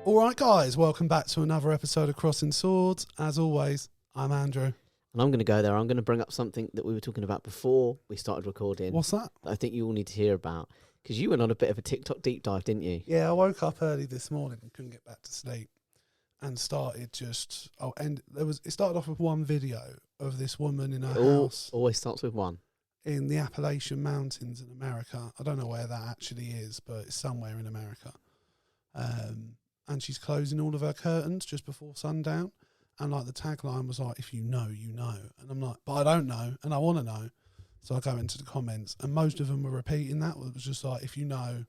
All right, guys, welcome back to another episode of Crossing Swords. As always, I'm Andrew. And I'm going to go there. I'm going to bring up something that we were talking about before we started recording. What's that? That I think you all need to hear about. Because you went on a bit of a TikTok deep dive, didn't you? Yeah, I woke up early this morning and couldn't get back to sleep, and started just. Oh, and it started off with one video of this woman in her house. Always starts with one. In the Appalachian Mountains in America. I don't know where that actually is, but it's somewhere in America. And she's closing all of her curtains just before sundown. And like the tagline was like, if you know, you know. And I'm like, but I don't know and I want to know. So I go into the comments and most of them were repeating that. It was just like, if you know,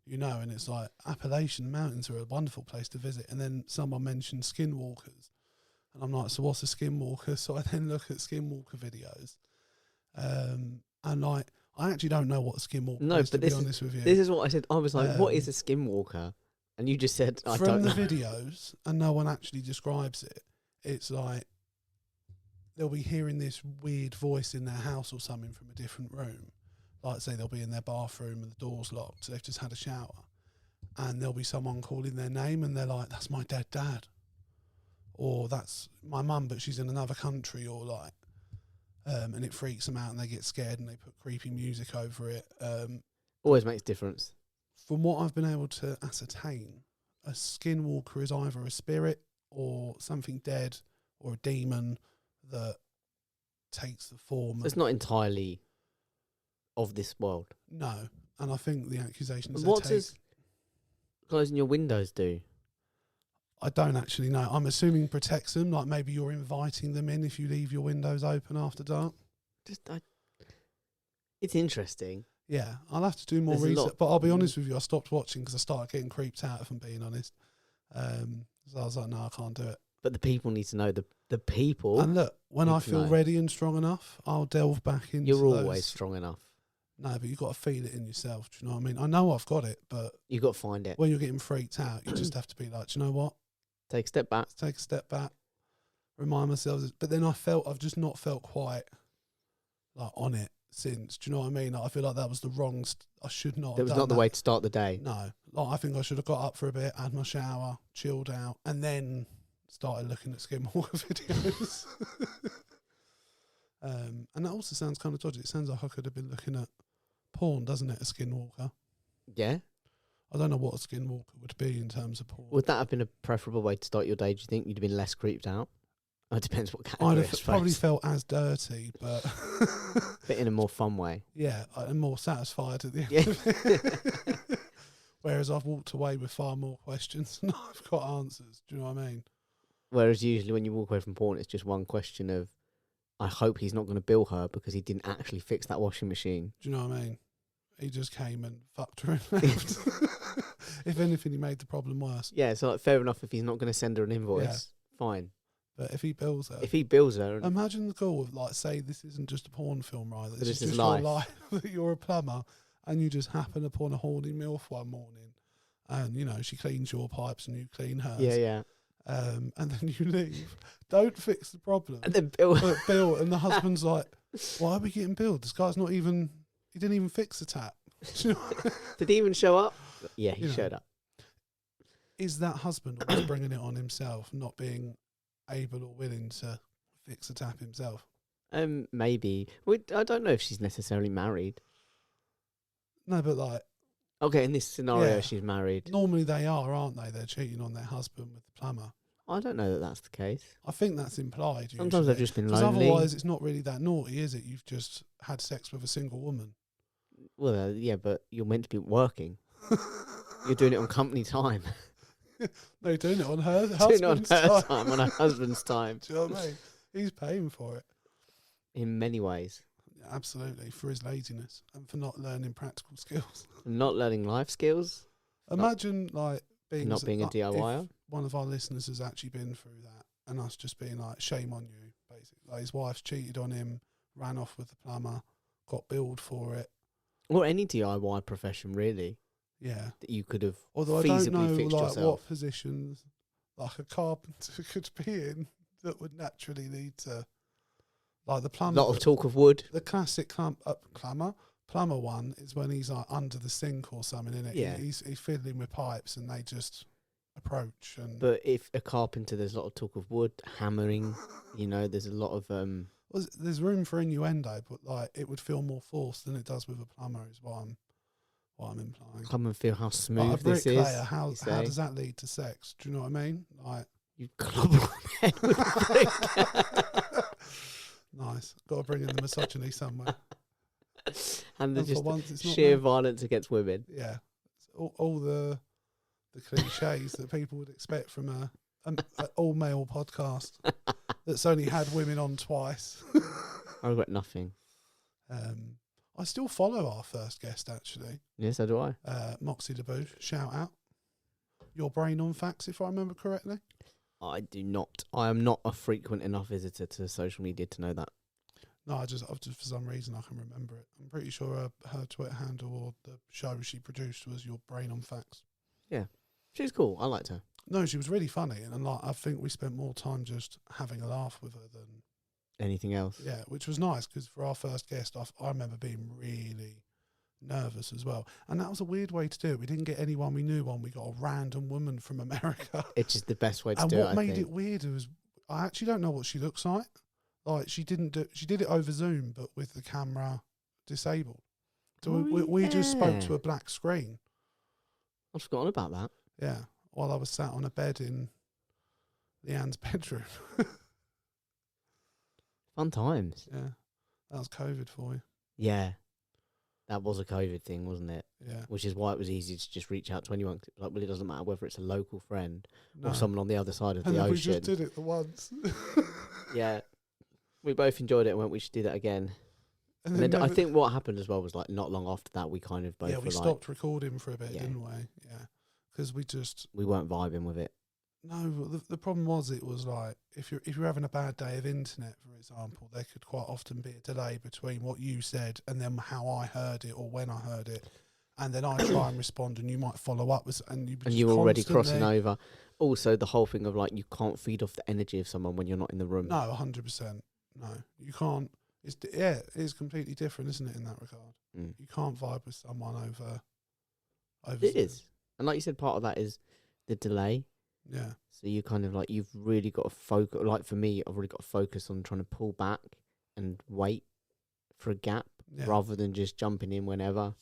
you know. And it's like, Appalachian Mountains are a wonderful place to visit. And then someone mentioned skinwalkers. And I'm like, so what's a skinwalker? So I then look at skinwalker videos. And like, I actually don't know what a skinwalker is, to be honest with you. This is what I said. I was like, what is a skinwalker? And you just said, I don't know. From the videos, and no one actually describes it, it's like they'll be hearing this weird voice in their house or something from a different room. Like, say they'll be in their bathroom and the door's locked, so they've just had a shower. And there'll be someone calling their name and they're like, that's my dead dad. Or that's my mum, but she's in another country, or like, and it freaks them out and they get scared and they put creepy music over it. Always makes difference. From what I've been able to ascertain, a skinwalker is either a spirit or something dead or a demon that takes the form. It's not entirely of this world. No. And I think the accusation is what does closing your windows do? I don't actually know. I'm assuming protects them, like maybe you're inviting them in if you leave your windows open after dark. It's interesting. Yeah, I'll have to do more research. But I'll be honest with you, I stopped watching because I started getting creeped out, if I'm being honest. So I was like, no, I can't do it. But the people need to know. The people. And look, when I feel ready and strong enough, I'll delve back into You're always strong enough. No, but you've got to feel it in yourself. Do you know what I mean? I know I've got it, but you've got to find it. When you're getting freaked out, you just have to be like, do you know what? Take a step back. Take a step back. Remind myself. But then I've just not felt quite like on it since. Do you know what I mean? Like, I feel like that was the wrong. I should not. That was not the way to start the day. No, like, I think I should have got up for a bit, had my shower, chilled out, and then started looking at skinwalker videos. And that also sounds kind of dodgy. It sounds like I could have been looking at porn, doesn't it? A skinwalker. Yeah. I don't know what a skinwalker would be in terms of porn. Would that have been a preferable way to start your day? Do you think you'd have been less creeped out? It depends what category. I'd have probably felt as dirty, but but in a more fun way. Yeah, I'm more satisfied at the end of it. Whereas I've walked away with far more questions than I've got answers. Do you know what I mean? Whereas usually when you walk away from porn, it's just one question of, I hope he's not going to bill her because he didn't actually fix that washing machine. Do you know what I mean? He just came and fucked her and left. If anything, he made the problem worse. Yeah, so like, fair enough if he's not going to send her an invoice. Fine. But if he bills her... Imagine the goal of, like, say this isn't just a porn film, right? This is just life. Your life. That you're a plumber and you just happen upon a horny MILF one morning and, you know, she cleans your pipes and you clean hers. Yeah, yeah. And then you leave. Don't fix the problem. And then bill. But bill. And the husband's like, why are we getting billed? This guy's not even... He didn't even fix the tap. Did he even show up? Yeah, he showed up. Is that husband always bringing it on himself, not being able or willing to fix the tap himself? Maybe. I don't know if she's necessarily married. No, but like... Okay, in this scenario, she's married. Normally they are, aren't they? They're cheating on their husband with the plumber. I don't know that that's the case. I think that's implied. Sometimes they've just been lonely. Otherwise, it's not really that naughty, is it? You've just had sex with a single woman. Well, yeah, but you're meant to be working. You're doing it on company time. No, you're doing it on her husband's time. On her husband's time. Do you know what I mean? He's paying for it. In many ways. Yeah, absolutely, for his laziness and for not learning practical skills. Not learning life skills. Imagine being a DIYer. One of our listeners has actually been through that, and us just being like, shame on you, basically. Like, his wife's cheated on him, ran off with the plumber, got billed for it. Or any DIY profession, really. Yeah. That you could have Although feasibly I don't know fixed yourself. what positions like a carpenter could be that would naturally lead to, like, the plumber. A lot of talk of wood. The classic plumber one is when he's like under the sink or something, innit? Yeah. He's fiddling with pipes and they just approach. And But if a carpenter, there's a lot of talk of wood hammering. There's a lot of well, there's room for innuendo, but like it would feel more forced than it does with a plumber. Is what I'm implying. come and feel how Like smooth a this is. bricklayer, how does that lead to sex? Do you know what I mean? Like You clobber on the head with a brick. nice. Got to bring in the misogyny somewhere. And the And for just once, it's not sheer me. violence against women. Yeah, all the cliches that people would expect from a all male podcast that's only had women on twice. I regret nothing. I still follow our first guest actually, Yeah, so do I. Moxie DeBouche. Shout out. Your brain on facts, if I remember correctly. I do not. I am not a frequent enough visitor to social media to know that. No, I've just for some reason I can remember it. I'm pretty sure her Twitter handle or the show she produced was Your Brain on Facts. Yeah, she's cool. I liked her. No, she was really funny, and like I think we spent more time just having a laugh with her than Anything else? yeah, which was nice because for our first guest, I remember being really nervous as well, and that was a weird way to do it. We didn't get anyone we knew on. We got a random woman from America. It's just the best way to And do it. what made it weird was I actually don't know what she looks like. Like she did it over Zoom, but with the camera disabled. So we just spoke to a black screen. I've forgotten about that. Yeah, while I was sat on a bed in Leanne's bedroom. Fun times. Yeah, that was COVID for you. Yeah, that was a COVID thing, wasn't it? Yeah, Which is why it was easy to just reach out to anyone. 'Cause it was like, well, it doesn't matter whether it's a local friend no. or someone on the other side of And the then ocean. we just did it the once. Yeah, we both enjoyed it and went, we should do that again. And And then I never- think what happened as well was like not long after that, we kind of both yeah, were we like, stopped recording for a bit, Yeah. didn't we? Yeah, because we just we weren't vibing with it. no. The problem was it was like if you're having a bad day of internet, for example, there could quite often be a delay between what you said and then how I heard it or when I heard it, and then I try and respond, and you might follow up with and You were already constantly- crossing over. Also, the whole thing of like you can't feed off the energy of someone when you're not in the room. No, 100%. No, you can't. It is completely different, isn't it? In that regard, Mm. you can't vibe with someone over. It Zoom. is. And like you said, part of that is the delay. Yeah, So you kind of like, you've really got to focus. Like for me, I've really got to focus on trying to pull back and wait for a gap yeah. rather than just jumping in whenever.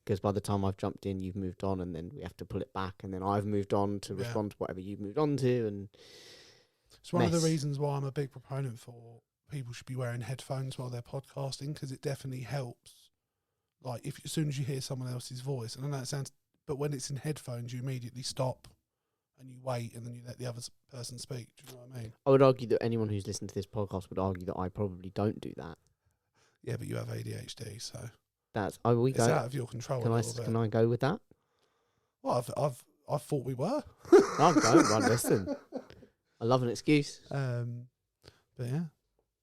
Because by the time I've jumped in, you've moved on, and then we have to pull it back, and then I've moved on to Yeah. respond to whatever you've moved on to. And It's one of the mess. reasons why I'm a big proponent for people should be wearing headphones while they're podcasting, because it definitely helps. Like if as soon as you hear someone else's voice, and I know it sounds, but when it's in headphones, you immediately stop and you wait, and then you let the other person speak. Do you know what I mean? I would argue that anyone who's listened to this podcast would argue that I probably don't do that. Yeah, but you have ADHD, so That's it's out of your control. Can a I little bit. can I go with that? Well, I thought we were. No, don't run. Listen, I love an excuse. But yeah,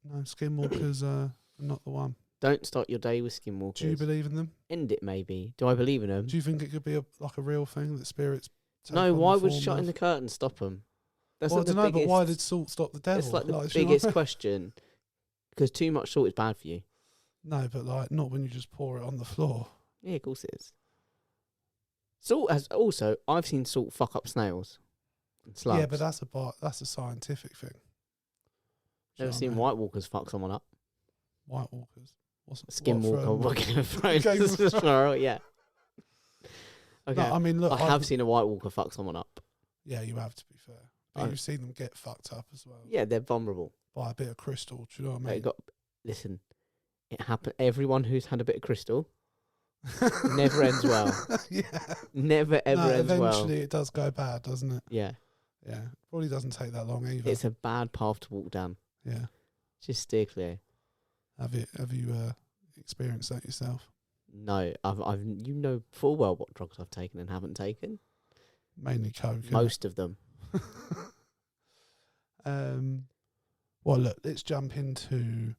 no, skinwalkers are not the one. Don't start your day with skinwalkers. Do you believe in them? End it, maybe. Do I believe in them? Do you think it could be like a real thing that spirits? take No. on the Why would form shutting of- the curtain stop them? That's Well, I not the don't know, biggest. but why did salt stop the devil? It's like the do you know biggest what I mean? question. Because too much salt is bad for you. No, but like not when you just pour it on the floor. Yeah, of course it is. Salt has also. I've seen salt fuck up snails and slugs. Yeah, but that's a scientific thing. Do you Never know seen what I mean? White Walkers fuck someone up. White Walkers. What's Skinwalker. from- Game of Thrones. Game of Thrones. Yeah. Okay. No, I mean, look, I have seen a White Walker fuck someone up. Yeah, you have, to be fair. But I- you've seen them get fucked up as well Yeah, they're vulnerable. by a bit of crystal. Do you know what I They mean? got. Listen, it happened. Everyone who's had a bit of crystal never ends well. Yeah. Never ever No, ends well. eventually it does go bad, doesn't it? Yeah, Yeah. Probably doesn't take that long either. it's a bad path to walk down. Yeah. Just steer clear. Have you experienced that yourself? No, I've you know full well what drugs I've taken and haven't taken. Mainly coke. innit? Most of them. Well, look, let's jump into.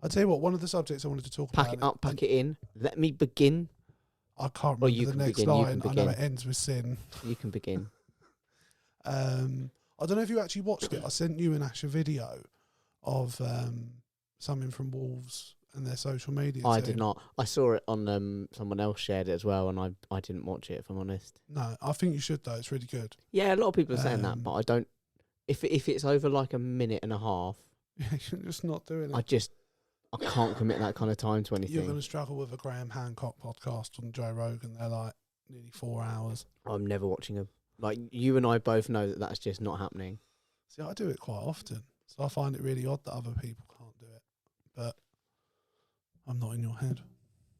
I'll tell you what. One of the subjects I wanted to talk about. Pack it up, pack it in. Let me begin. I can't Or remember you the can next begin, you line. can I know begin. it ends with sin. You can begin. I don't know if you actually watched it. I sent you and Ash a video of something from Wolves and their social media I team. did not. I saw it on someone else shared it as well, and I didn't watch it, if I'm honest. No, I think you should though. It's really good. Yeah, a lot of people are saying that, but I don't. If it's over like a minute and a half, You're just not doing it. I can't commit that kind of time to anything. You're going to struggle with a Graham Hancock podcast on Joe Rogan. They're like nearly 4 hours. I'm never watching like you and I both know that that's just not happening. See, I do it quite often, so I find it really odd that other people can't do it. But I'm not in your head.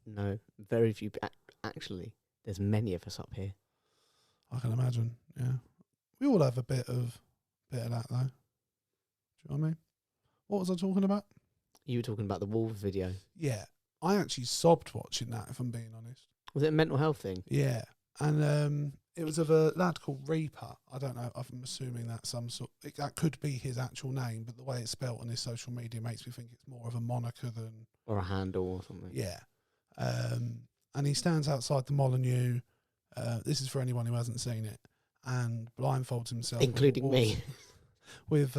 No, very few. Actually, there's many of us up here. I can imagine. Yeah, we all have a bit of that though. Do you know what I mean? What was I talking about? You were talking about the Wolves video. Yeah, I actually sobbed watching that, if I'm being honest. Was it a mental health thing? Yeah, and it was of a lad called Reaper. I don't know. I'm assuming that's some sort. That could be his actual name, but the way it's spelt on his social media makes me think it's more of a moniker than or a handle or something. Yeah, and he stands outside the Molineux. This is for anyone who hasn't seen it, and blindfolds himself, including me, with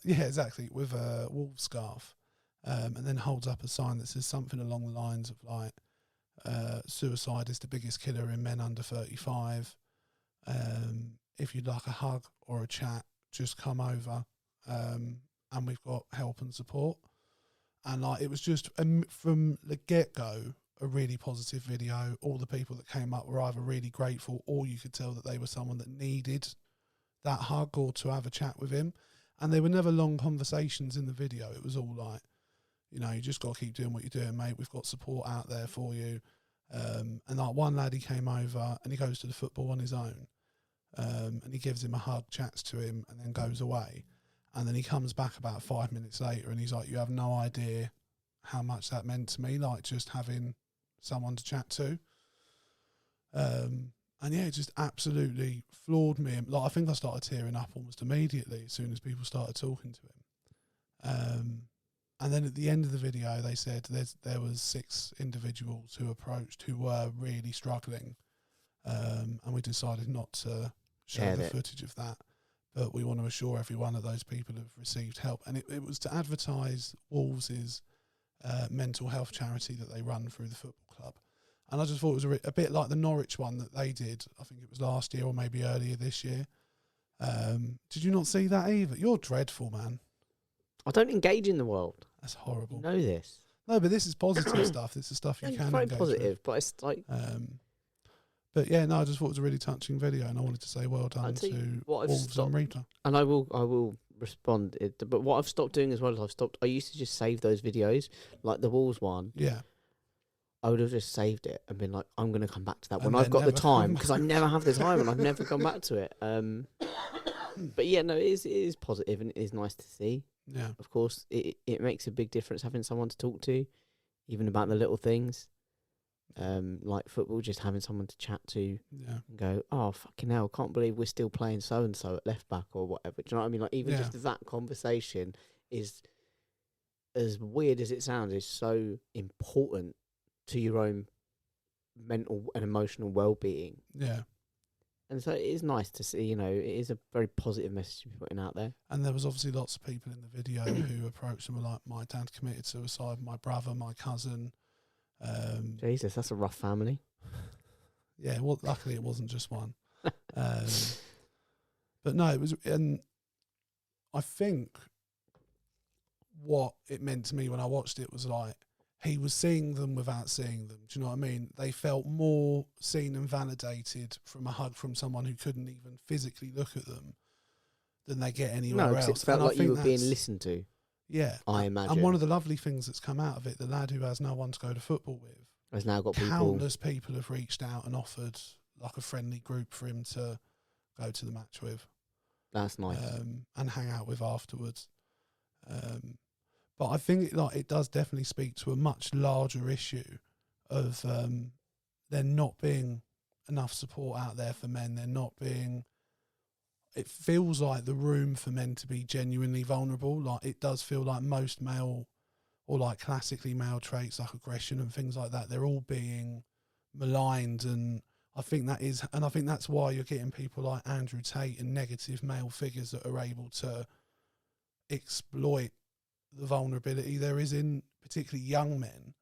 yeah, exactly, with a wolf scarf, and then holds up a sign that says something along the lines of like, "Suicide is the biggest killer in men under 35. If you'd like a hug or a chat, just come over, and we've got help and support." And like, it was just from the get-go a really positive video. All the people that came up were either really grateful, or you could tell that they were someone that needed that hug or to have a chat with him. And they were never long conversations in the video. It was all like, you know, you just got to keep doing what you're doing, mate. We've got support out there for you. And like one lad, he came over and he goes to the football on his own, and he gives him a hug, chats to him, and then goes away. And then he comes back about 5 minutes later and he's like, "You have no idea how much that meant to me, like just having someone to chat to." And yeah, it just absolutely floored me. Like, I think I started tearing up almost immediately as soon as people started talking to him. And then at the end of the video, they said there was 6 individuals who approached who were really struggling. And we decided not to show the footage of that. But we want to assure everyone that those people have received help. And it was to advertise Wolves' mental health charity that they run through the football club. And I just thought it was a bit like the Norwich one that they did. I think it was last year or maybe earlier this year. Did you not see that either? You're dreadful, man. I don't engage in the world. That's horrible. You know this. No, but this is positive stuff. This is stuff you can It's very engage positive, with. but it's like... But yeah, no, I just thought it was a really touching video, and I wanted to say well done to Wolves and Reaper. And I will respond. But what I've stopped doing as well is I used to just save those videos, like the Wolves one. Yeah. I would have just saved it and been like, I'm going to come back to that when I've got the time, because I never have the time and I've never come back to it. But yeah, no, it is positive and it is nice to see. Yeah. Of course, it makes a big difference having someone to talk to, even about the little things. Like football, just having someone to chat to, and go, "Oh fucking hell, can't believe we're still playing so and so at left back or whatever." Do you know what I mean? Like even just that conversation is, as weird as it sounds, is so important to your own mental and emotional well-being. Yeah. And so it is nice to see. You know, it is a very positive message to be putting out there. And there was obviously lots of people in the video who approached them like, "My dad committed suicide, my brother, my cousin." Jesus, that's a rough family. Yeah, well, luckily it wasn't just one. But no, it was, and I think what it meant to me when I watched it was like, he was seeing them without seeing them. Do you know what I mean? They felt more seen and validated from a hug from someone who couldn't even physically look at them than they get anywhere else. It felt like you were being listened to. Yeah, I imagine. And one of the lovely things that's come out of it, the lad who has no one to go to football with, has now got countless people have reached out and offered like a friendly group for him to go to the match with. That's nice. And hang out with afterwards. But I think it does definitely speak to a much larger issue of there not being enough support out there for men. There not being... It feels like the room for men to be genuinely vulnerable. Like, it does feel like most male or like classically male traits like aggression and things like that, they're all being maligned. And I think that's why you're getting people like Andrew Tate and negative male figures that are able to exploit the vulnerability there is in particularly young men.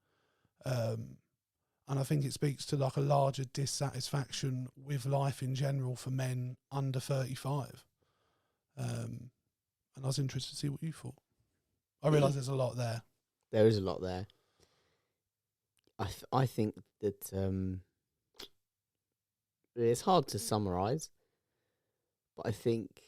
And I think it speaks to like a larger dissatisfaction with life in general for men under 35. And I was interested to see what you thought. I realise there's a lot there. There is a lot there. I think that it's hard to summarise, but I think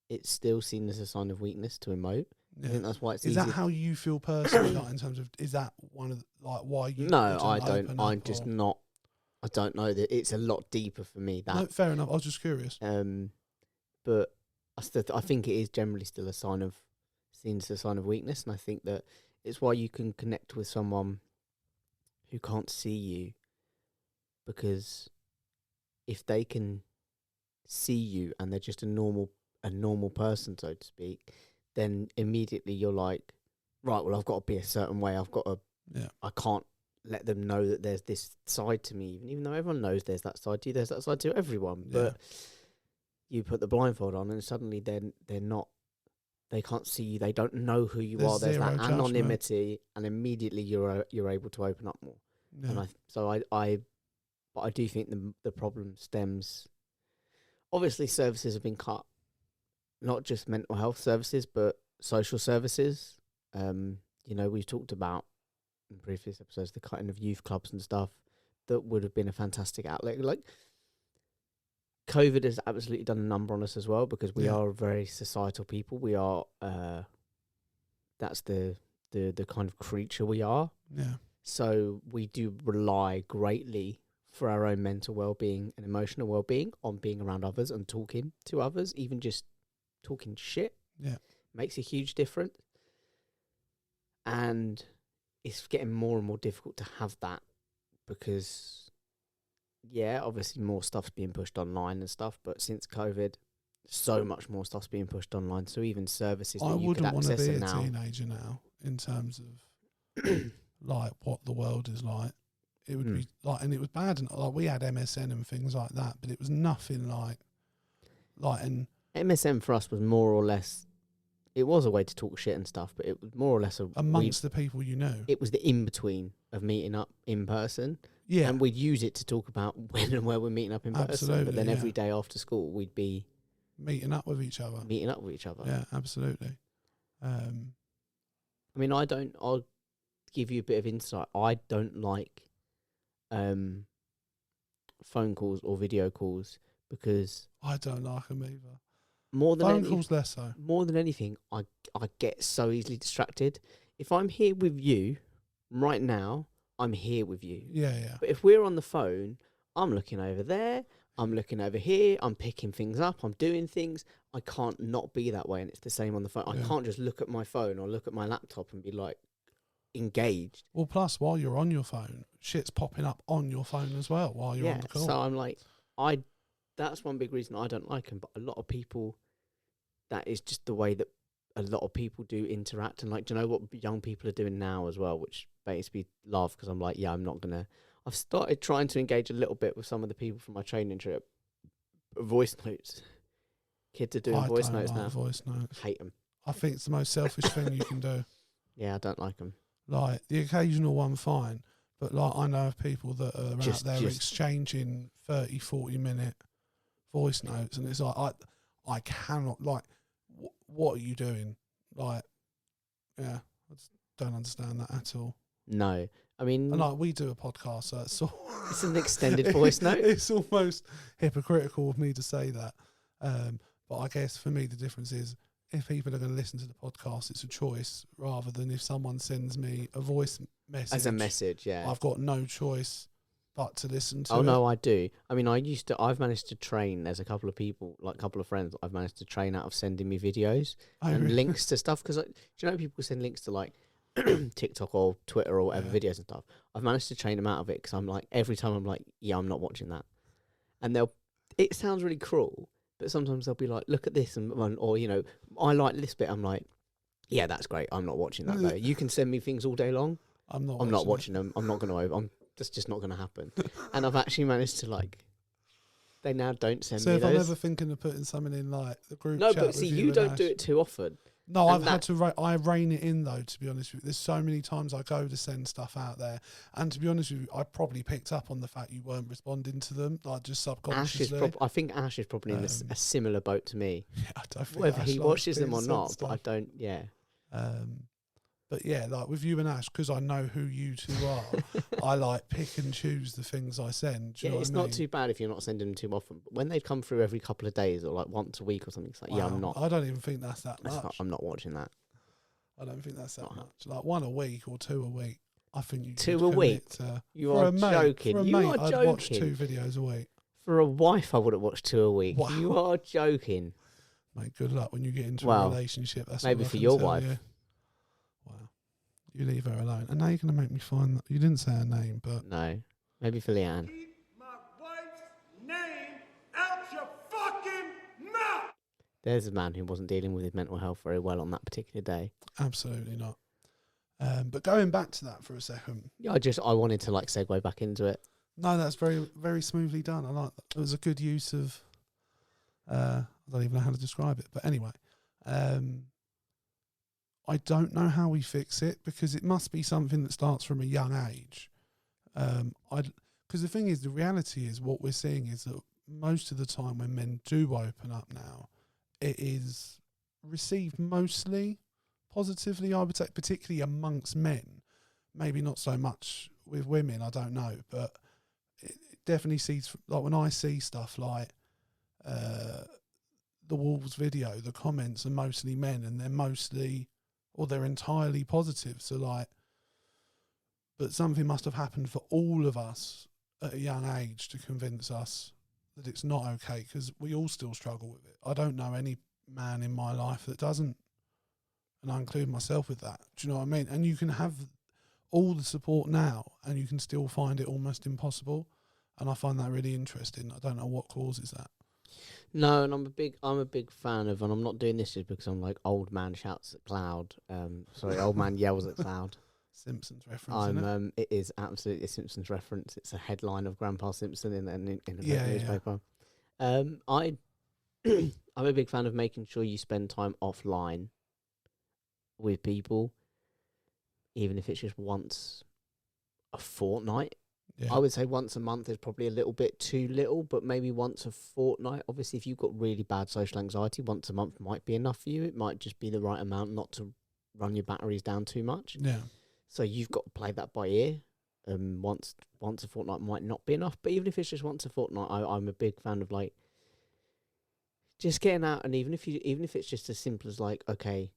it's still seen as a sign of weakness to emote. Yeah. I think that's why it's Is easy. that how you feel personally, like in terms of, is that one of the, like why you? No, I don't. open I'm up just or- not. I don't know that it's a lot deeper for me. That No, fair enough. I was just curious. but I think it is generally still a sign of seen as a sign of weakness, and I think that it's why you can connect with someone who can't see you, because if they can see you and they're just a normal person, so to speak, then immediately you're like, right, well, I've got to be a certain way. I've got to. Yeah. I can't let them know that there's this side to me, even though everyone knows there's that side to you. There's that side to everyone, but you put the blindfold on, and suddenly they're not. They can't see you. They don't know who you There's are. There's that zero judgment. anonymity, and immediately you're able to open up more. Yeah. And but I do think the problem stems. Obviously, services have been cut, not just mental health services, but social services. We've talked about in previous episodes the cutting of youth clubs and stuff that would have been a fantastic outlet. Like, COVID has absolutely done a number on us as well, because we are very societal people. We are, that's the kind of creature we are. Yeah. So we do rely greatly for our own mental well-being and emotional well-being on being around others and talking to others, even just talking shit. Yeah. Makes a huge difference. And it's getting more and more difficult to have that because, obviously more stuff's being pushed online and stuff, but since COVID, so much more stuff's being pushed online. So even services that you could access I wouldn't want to be a now. teenager now in terms of like what the world is like. It would be like, and it was bad. And like we had MSN and things like that, but it was nothing like and MSN for us was more or less. It was a way to talk shit and stuff, but it was more or less amongst the people you know. It was the in between of meeting up in person. Yeah, and we'd use it to talk about when and where we're meeting up in person. Absolutely, But then every day after school, we'd be meeting up with each other. Yeah, absolutely. I mean, I'll give you a bit of insight. I don't like phone calls or video calls because I don't like them either. More than phone calls, less so. More than anything, I get so easily distracted. If I'm here with you right now, I'm here with you. Yeah, yeah. But if we're on the phone, I'm looking over there, I'm looking over here, I'm picking things up, I'm doing things. I can't not be that way, and it's the same on the phone. I can't just look at my phone or look at my laptop and be like engaged. Well, plus while you're on your phone, shit's popping up on your phone as well while you're on the call. So I'm like, that's one big reason I don't like them. But a lot of people, that is just the way that a lot of people do interact. And like, do you know what young people are doing now as well, which makes me laugh because I'm like, I've started trying to engage a little bit with some of the people from my training trip. Voice notes. Kids are doing voice notes now. Voice notes. Hate them. I think it's the most selfish thing you can do. Yeah, I don't like them. Like the occasional one, fine. But like I know of people that are out there exchanging 30, 40-minute voice notes, and it's like I cannot, like, what are you doing? Like, yeah, I just don't understand that at all. No, I mean, and like we do a podcast, so it's an extended voice note. It's almost hypocritical of me to say that, but I guess for me the difference is if people are going to listen to the podcast, it's a choice rather than if someone sends me a voice message as a message. Yeah, I've got no choice but to listen to. Oh no, I do. I mean, I've managed to train. There's a couple of people, like a couple of friends, I've managed to train out of sending me videos and links to stuff. Because do you know people send links to like TikTok or Twitter or whatever videos and stuff? I've managed to train them out of it because I'm like, every time I'm like, yeah, I'm not watching that. And it sounds really cruel, but sometimes they'll be like, look at this, or I like this bit. I'm like, yeah, that's great. I'm not watching that though. You can send me things all day long. I'm not watching them. I'm not going to. That's just not going to happen. And I've actually managed to they now don't send me those. So if I'm ever thinking of putting something in like the group chat. No, but see, you don't do it too often. No, I've had to. I rein it in though. To be honest with you, there's so many times I go to send stuff out there, and to be honest with you, I probably picked up on the fact you weren't responding to them, like just subconsciously. I think Ash is probably in a similar boat to me. Yeah, I don't think whether Ash he likes watches them being or sent not, stuff. but I don't. Yeah. But yeah, like with you and Ash, because I know who you two are, I like pick and choose the things I send. Do you know what I mean? It's not too bad if you're not sending them too often. But when they come through every couple of days or like once a week or something, it's like, Wow, yeah, I'm not. I don't even think that's that much. I'm not watching that. I don't think that's that much. Like 1 a week or 2 a week. I think you 2 a week. You are joking. For a mate, I'd watch 2 videos a week. For a wife, I wouldn't watch 2 a week. Wow. You are joking. Mate, good luck when you get into a relationship. That's maybe all I for can your tell wife. You. Wow. You leave her alone. And now you're going to make me find that. You didn't say her name, but... No. Maybe for Leanne. Keep my wife's name out your fucking mouth! There's a man who wasn't dealing with his mental health very well on that particular day. Absolutely not. But going back to that for a second. Yeah, I wanted to like segue back into it. No, that's very, very smoothly done. I like that. It was a good use of... I don't even know how to describe it. But anyway... I don't know how we fix it because it must be something that starts from a young age. Because the thing is, the reality is what we're seeing is that most of the time when men do open up now, it is received mostly positively, I would say, particularly amongst men. Maybe not so much with women, I don't know, but it definitely sees, like when I see stuff like the Wolves video, the comments are mostly men and they're mostly... or they're entirely positive. So like, but something must have happened for all of us at a young age to convince us that it's not okay, because we all still struggle with it. I don't know any man in my life that doesn't, and I include myself with that. Do you know what I mean? And you can have all the support now and you can still find it almost impossible. And I find that really interesting. I don't know what causes that. No, and I'm a big fan of, and I'm not doing this just because I'm like old man shouts at cloud. Old man yells at cloud. Simpsons reference. Isn't it? It is absolutely a Simpsons reference. It's a headline of Grandpa Simpson in a newspaper. I'm a big fan of making sure you spend time offline with people, even if it's just once a fortnight. Yeah. I would say once a month is probably a little bit too little, but maybe once a fortnight. Obviously, if you've got really bad social anxiety, once a month might be enough for you. It might just be the right amount not to run your batteries down too much. Yeah. So you've got to play that by ear. Once a fortnight might not be enough, but even if it's just once a fortnight, I'm a big fan of like just getting out, and even if it's just as simple as like, okay,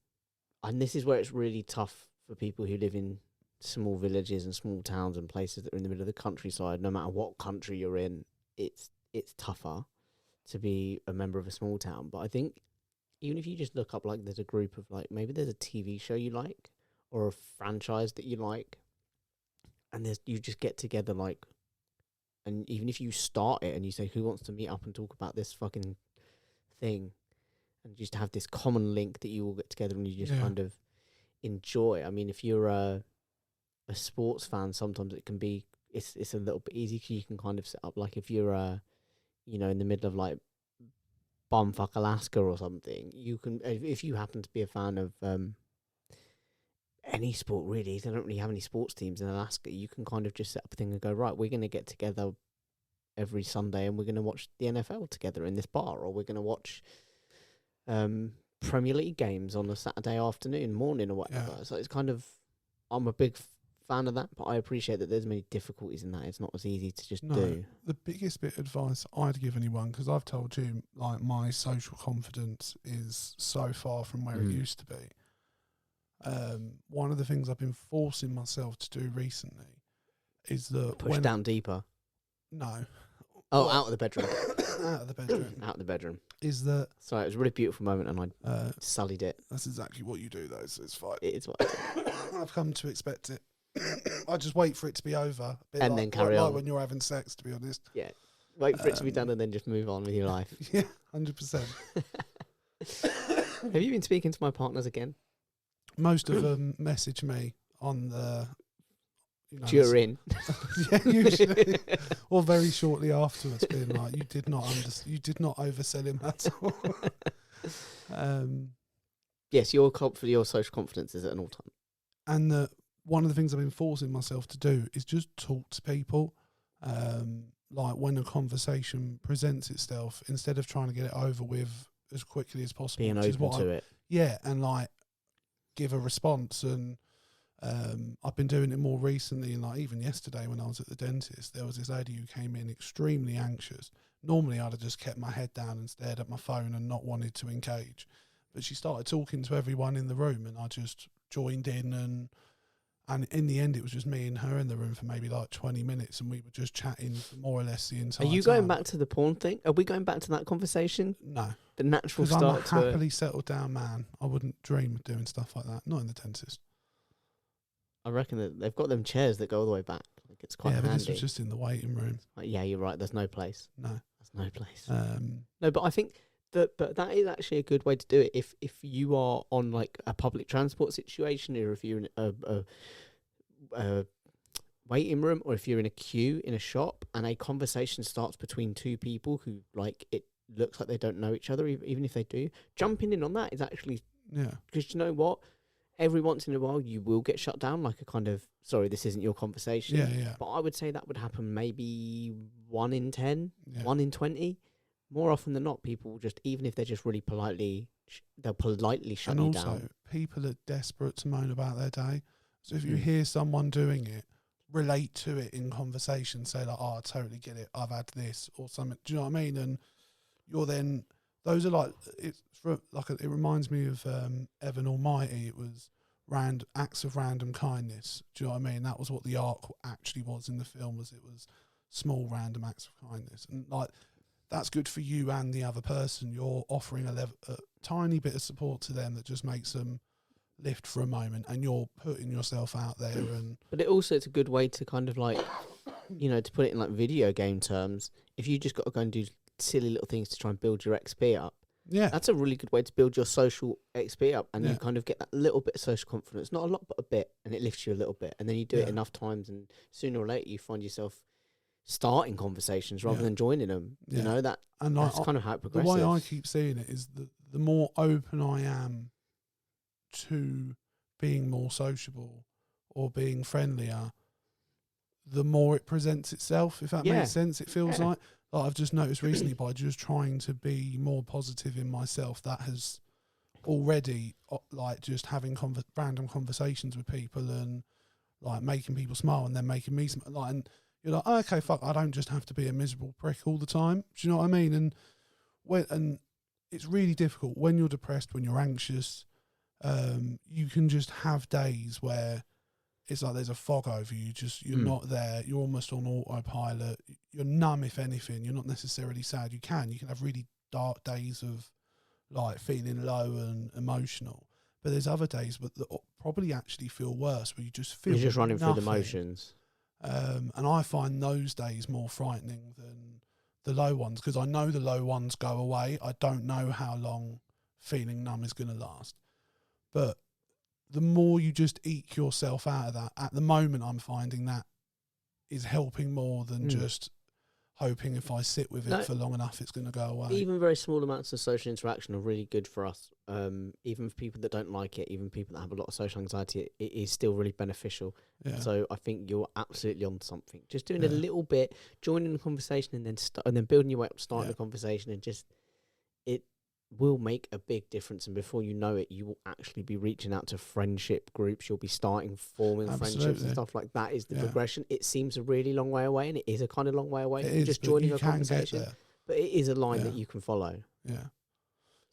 and this is where it's really tough for people who live in small villages and small towns and places that are in the middle of the countryside. No matter what country you're in, it's tougher to be a member of a small town. But I think even if you just look up, like, there's a group of, like, maybe there's a TV show you like or a franchise that you like, and you just get together, like, and even if you start it and you say, who wants to meet up and talk about this fucking thing, and just have this common link that you all get together and you just kind of enjoy. I mean, if you're a sports fan, sometimes it can be, it's a little bit easy because you can kind of set up, like, if you're in the middle of like bumfuck Alaska or something, you can, if you happen to be a fan of any sport really, they don't really have any sports teams in Alaska, you can kind of just set up a thing and go, right, we're going to get together every Sunday and we're going to watch the NFL together in this bar, or we're going to watch Premier League games on a Saturday afternoon, morning or whatever. Yeah. So it's kind of, I'm a big fan of that, but I appreciate that there's many difficulties in that. It's not as easy to just do. The biggest bit of advice I'd give anyone, because I've told you, like, my social confidence is so far from where it used to be. One of the things I've been forcing myself to do recently is that push down deeper. No. Oh, out of the bedroom. Out of the bedroom. Out of the bedroom. Is that... Sorry, it was a really beautiful moment and I sullied it. That's exactly what you do, though, so it's fine. It is what I do. I've come to expect it. I just wait for it to be over. And then carry on. Like when you're having sex, to be honest. Yeah. Wait for it to be done and then just move on with your life. Yeah, 100%. Have you been speaking to my partners again? Most of them message me on the... During. Yeah, usually. Or very shortly afterwards, being like, you did not oversell him at all. Yes, your social confidence is at an all time. And one of the things I've been forcing myself to do is just talk to people. Like when a conversation presents itself, instead of trying to get it over with as quickly as possible. Being open to it. Yeah, and like give a response. And I've been doing it more recently. And like even yesterday when I was at the dentist, there was this lady who came in extremely anxious. Normally I'd have just kept my head down and stared at my phone and not wanted to engage. But she started talking to everyone in the room and I just joined in, and in the end it was just me and her in the room for maybe like 20 minutes and we were just chatting for more or less the entire time. Are you time. going back to the porn thing? Are we going back to that conversation? No. The natural start start I'm a happily settled down man. I wouldn't dream of doing stuff like that. Not in the dentist. I reckon that they've got them chairs that go all the way back. Like it's quite handy. But this was just in the waiting room. Like, yeah, you're right. There's no place. No. There's no place. No, but I think but that is actually a good way to do it. If you are on like a public transport situation, or if you're in a waiting room, or if you're in a queue in a shop and a conversation starts between two people who like it looks like they don't know each other, even if they do, jumping in on that is actually because you know what, every once in a while you will get shut down, like a kind of sorry, this isn't your conversation. Yeah. But I would say that would happen maybe 1 in 10, Yeah. 1 in 20. More often than not, people just, even if they're just really they'll politely shut you down. And also, people are desperate to moan about their day. So if you hear someone doing it, relate to it in conversation. Say like, "Oh, I totally get it. I've had this," or something. Do you know what I mean? And you're then, those are like, it reminds me of Evan Almighty. It was acts of random kindness. Do you know what I mean? That was what the arc actually was in the film. It was small random acts of kindness, and like. That's good for you and the other person. You're offering a tiny bit of support to them that just makes them lift for a moment, and you're putting yourself out there. And but it's a good way to kind of like, you know, to put it in like video game terms. If you just got to go and do silly little things to try and build your XP up, that's a really good way to build your social XP up, and you kind of get that little bit of social confidence, not a lot but a bit, and it lifts you a little bit, and then you do it enough times, and sooner or later you find yourself starting conversations rather than joining them. You know, that's kind of how it progresses. The way I keep seeing it is that the more open I am to being more sociable or being friendlier, the more it presents itself, if that makes sense. It feels like I've just noticed recently by just trying to be more positive in myself, that has already like just having random conversations with people and like making people smile and then making me smile, like, and you're like, oh, okay, fuck, I don't just have to be a miserable prick all the time. Do you know what I mean? And it's really difficult when you're depressed, when you're anxious. You can just have days where it's like there's a fog over you. You're not there. You're almost on autopilot. You're numb, if anything. You're not necessarily sad. You can have really dark days of like feeling low and emotional. But there's other days that probably actually feel worse, where you just feel you're just running nothing. through the motions. And I find those days more frightening than the low ones, because I know the low ones go away. I don't know how long feeling numb is going to last. But the more you just eke yourself out of that, at the moment I'm finding that is helping more than just hoping if I sit with it for long enough it's going to go away. Even very small amounts of social interaction are really good for us. Even for people that don't like it, even people that have a lot of social anxiety, it is still really beneficial. Yeah. So I think you're absolutely on something. Just doing a little bit, joining the conversation, and then building your way up, starting the conversation, and just it will make a big difference. And before you know it, you will actually be reaching out to friendship groups. You'll be forming friendships and stuff like that. Is the progression. It seems a really long way away, and it is a kind of long way away from just joining a conversation. But it is a line that you can follow. Yeah.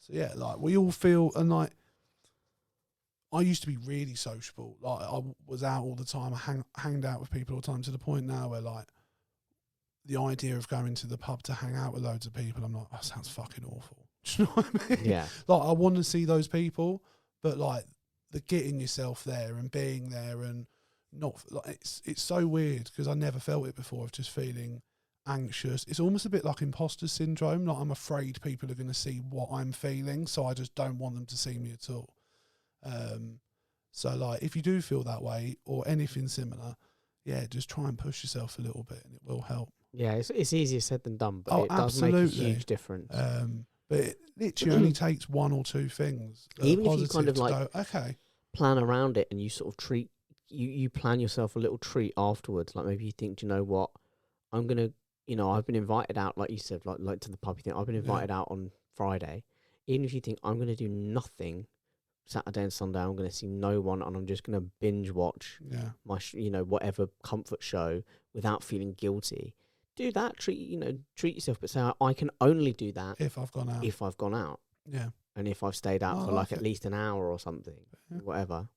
So yeah, like we all feel, and like I used to be really sociable. Like I was out all the time. I hanged out with people all the time, to the point now where like the idea of going to the pub to hang out with loads of people, I'm like, that sounds fucking awful. Do you know what I mean? Yeah. Like I want to see those people, but like the getting yourself there and being there and not like it's so weird, because I never felt it before, of just feeling anxious. It's almost a bit like imposter syndrome. Like I'm afraid people are going to see what I'm feeling, so I just don't want them to see me at all. So like if you do feel that way or anything similar, just try and push yourself a little bit and it will help. Yeah, it's easier said than done, but it does make a huge difference. But literally only takes one or two things. Even if you kind of like go, okay, plan around it and you sort of treat, you plan yourself a little treat afterwards. Like maybe you think, do you know what, I'm going to, I've been invited out, like you said, like to the pub, you think, I've been invited out on Friday. Even if you think, I'm going to do nothing Saturday and Sunday, I'm going to see no one and I'm just going to binge watch my, whatever comfort show without feeling guilty. Do that, treat yourself, but say, I can only do that if I've gone out. Yeah. And if I've stayed out for like at least an hour or something, whatever.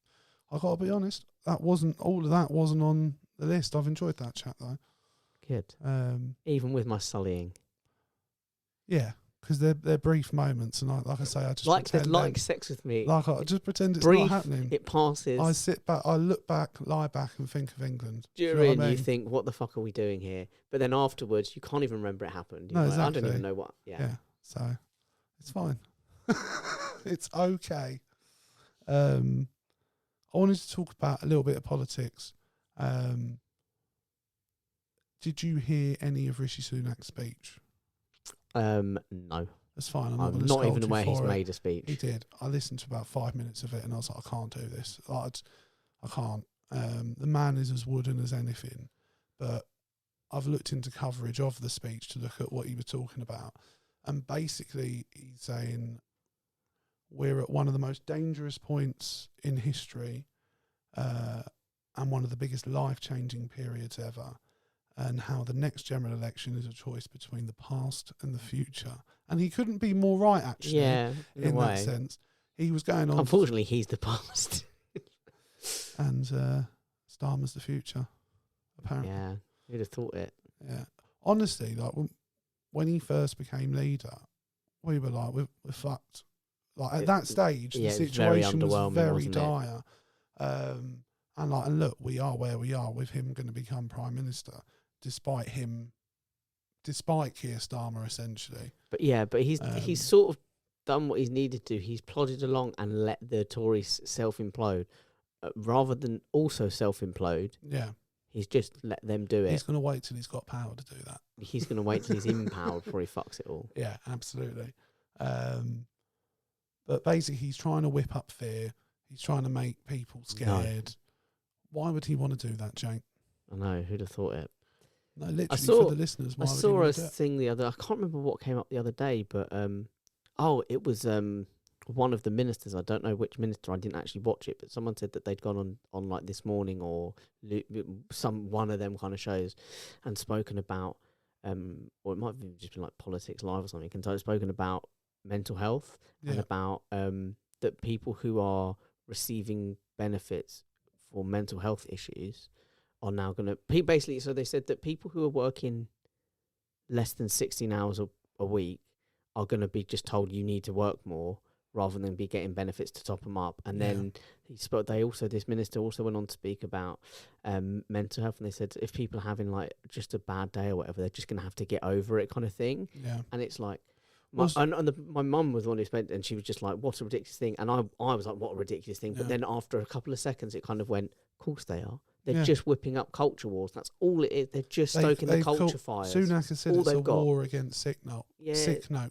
I got to be honest, all of that wasn't on the list. I've enjoyed that chat though. Good. Even with my sullying. Yeah, because they're brief moments, and like I say, I just like sex with me. Like I just pretend it's brief, not happening. It passes. I sit back, I look back, lie back, and think of England. During, you think, what the fuck are we doing here? But then afterwards, you can't even remember it happened. You're exactly. I don't even know what. Yeah. So it's fine. It's okay. I wanted to talk about a little bit of politics. Did you hear any of Rishi Sunak's speech? No. That's fine. I'm not even aware he's made a speech. He did. I listened to about 5 minutes of it and I was like, I can't do this. I can't. The man is as wooden as anything. But I've looked into coverage of the speech to look at what he was talking about. And basically he's saying we're at one of the most dangerous points in history and one of the biggest life-changing periods ever. And how the next general election is a choice between the past and the future. And he couldn't be more right, actually. Yeah, in that sense. He was going on. Unfortunately, he's the past. And Starmer's the future, apparently. Yeah, who'd have thought it? Yeah. Honestly, like when he first became leader, we were like, we're fucked. Like at that stage, the situation was very dire. And look, we are where we are with him going to become prime minister, despite Keir Starmer, essentially. But he's sort of done what he's needed to. He's plodded along and let the Tories self-implode, rather than also self-implode. Yeah, he's just let them do it. He's going to wait till he's got power to do that. He's going to wait till he's empowered before he fucks it all. Yeah, absolutely. But basically, he's trying to whip up fear. He's trying to make people scared. No. Why would he want to do that, Jake? I know, who'd have thought it? No, literally, for the listeners, I saw a thing I can't remember what came up the other day, but it was one of the ministers. I don't know which minister. I didn't actually watch it, but someone said that they'd gone on like This Morning or one of them kind of shows and spoken about, or it might have just been like Politics Live or something, and spoken about mental health and about that people who are receiving benefits for mental health issues are now going to basically. So they said that people who are working less than 16 hours a week are going to be just told you need to work more rather than be getting benefits to top them up. And then this minister also went on to speak about mental health, and they said if people are having like just a bad day or whatever, they're just going to have to get over it, kind of thing. Yeah. And it's like, my mum was the one who spoke, and she was just like, what a ridiculous thing. And I was like, what a ridiculous thing. But then after a couple of seconds, it kind of went, of course they are. They're just whipping up culture wars. That's all it is. They're just stoking the culture fires. Sunak has said it's a war against sick note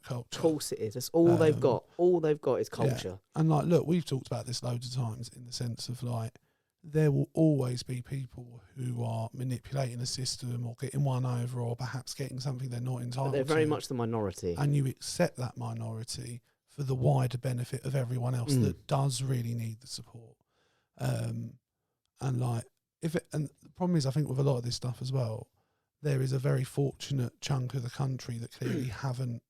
culture. Of course it is. That's all they've got. All they've got is culture. Yeah. And like, look, we've talked about this loads of times in the sense of like, there will always be people who are manipulating a system or getting one over or perhaps getting something they're not entitled to. They're very much the minority. And you accept that minority for the wider benefit of everyone else that does really need the support. And the problem is, I think with a lot of this stuff as well, there is a very fortunate chunk of the country that clearly haven't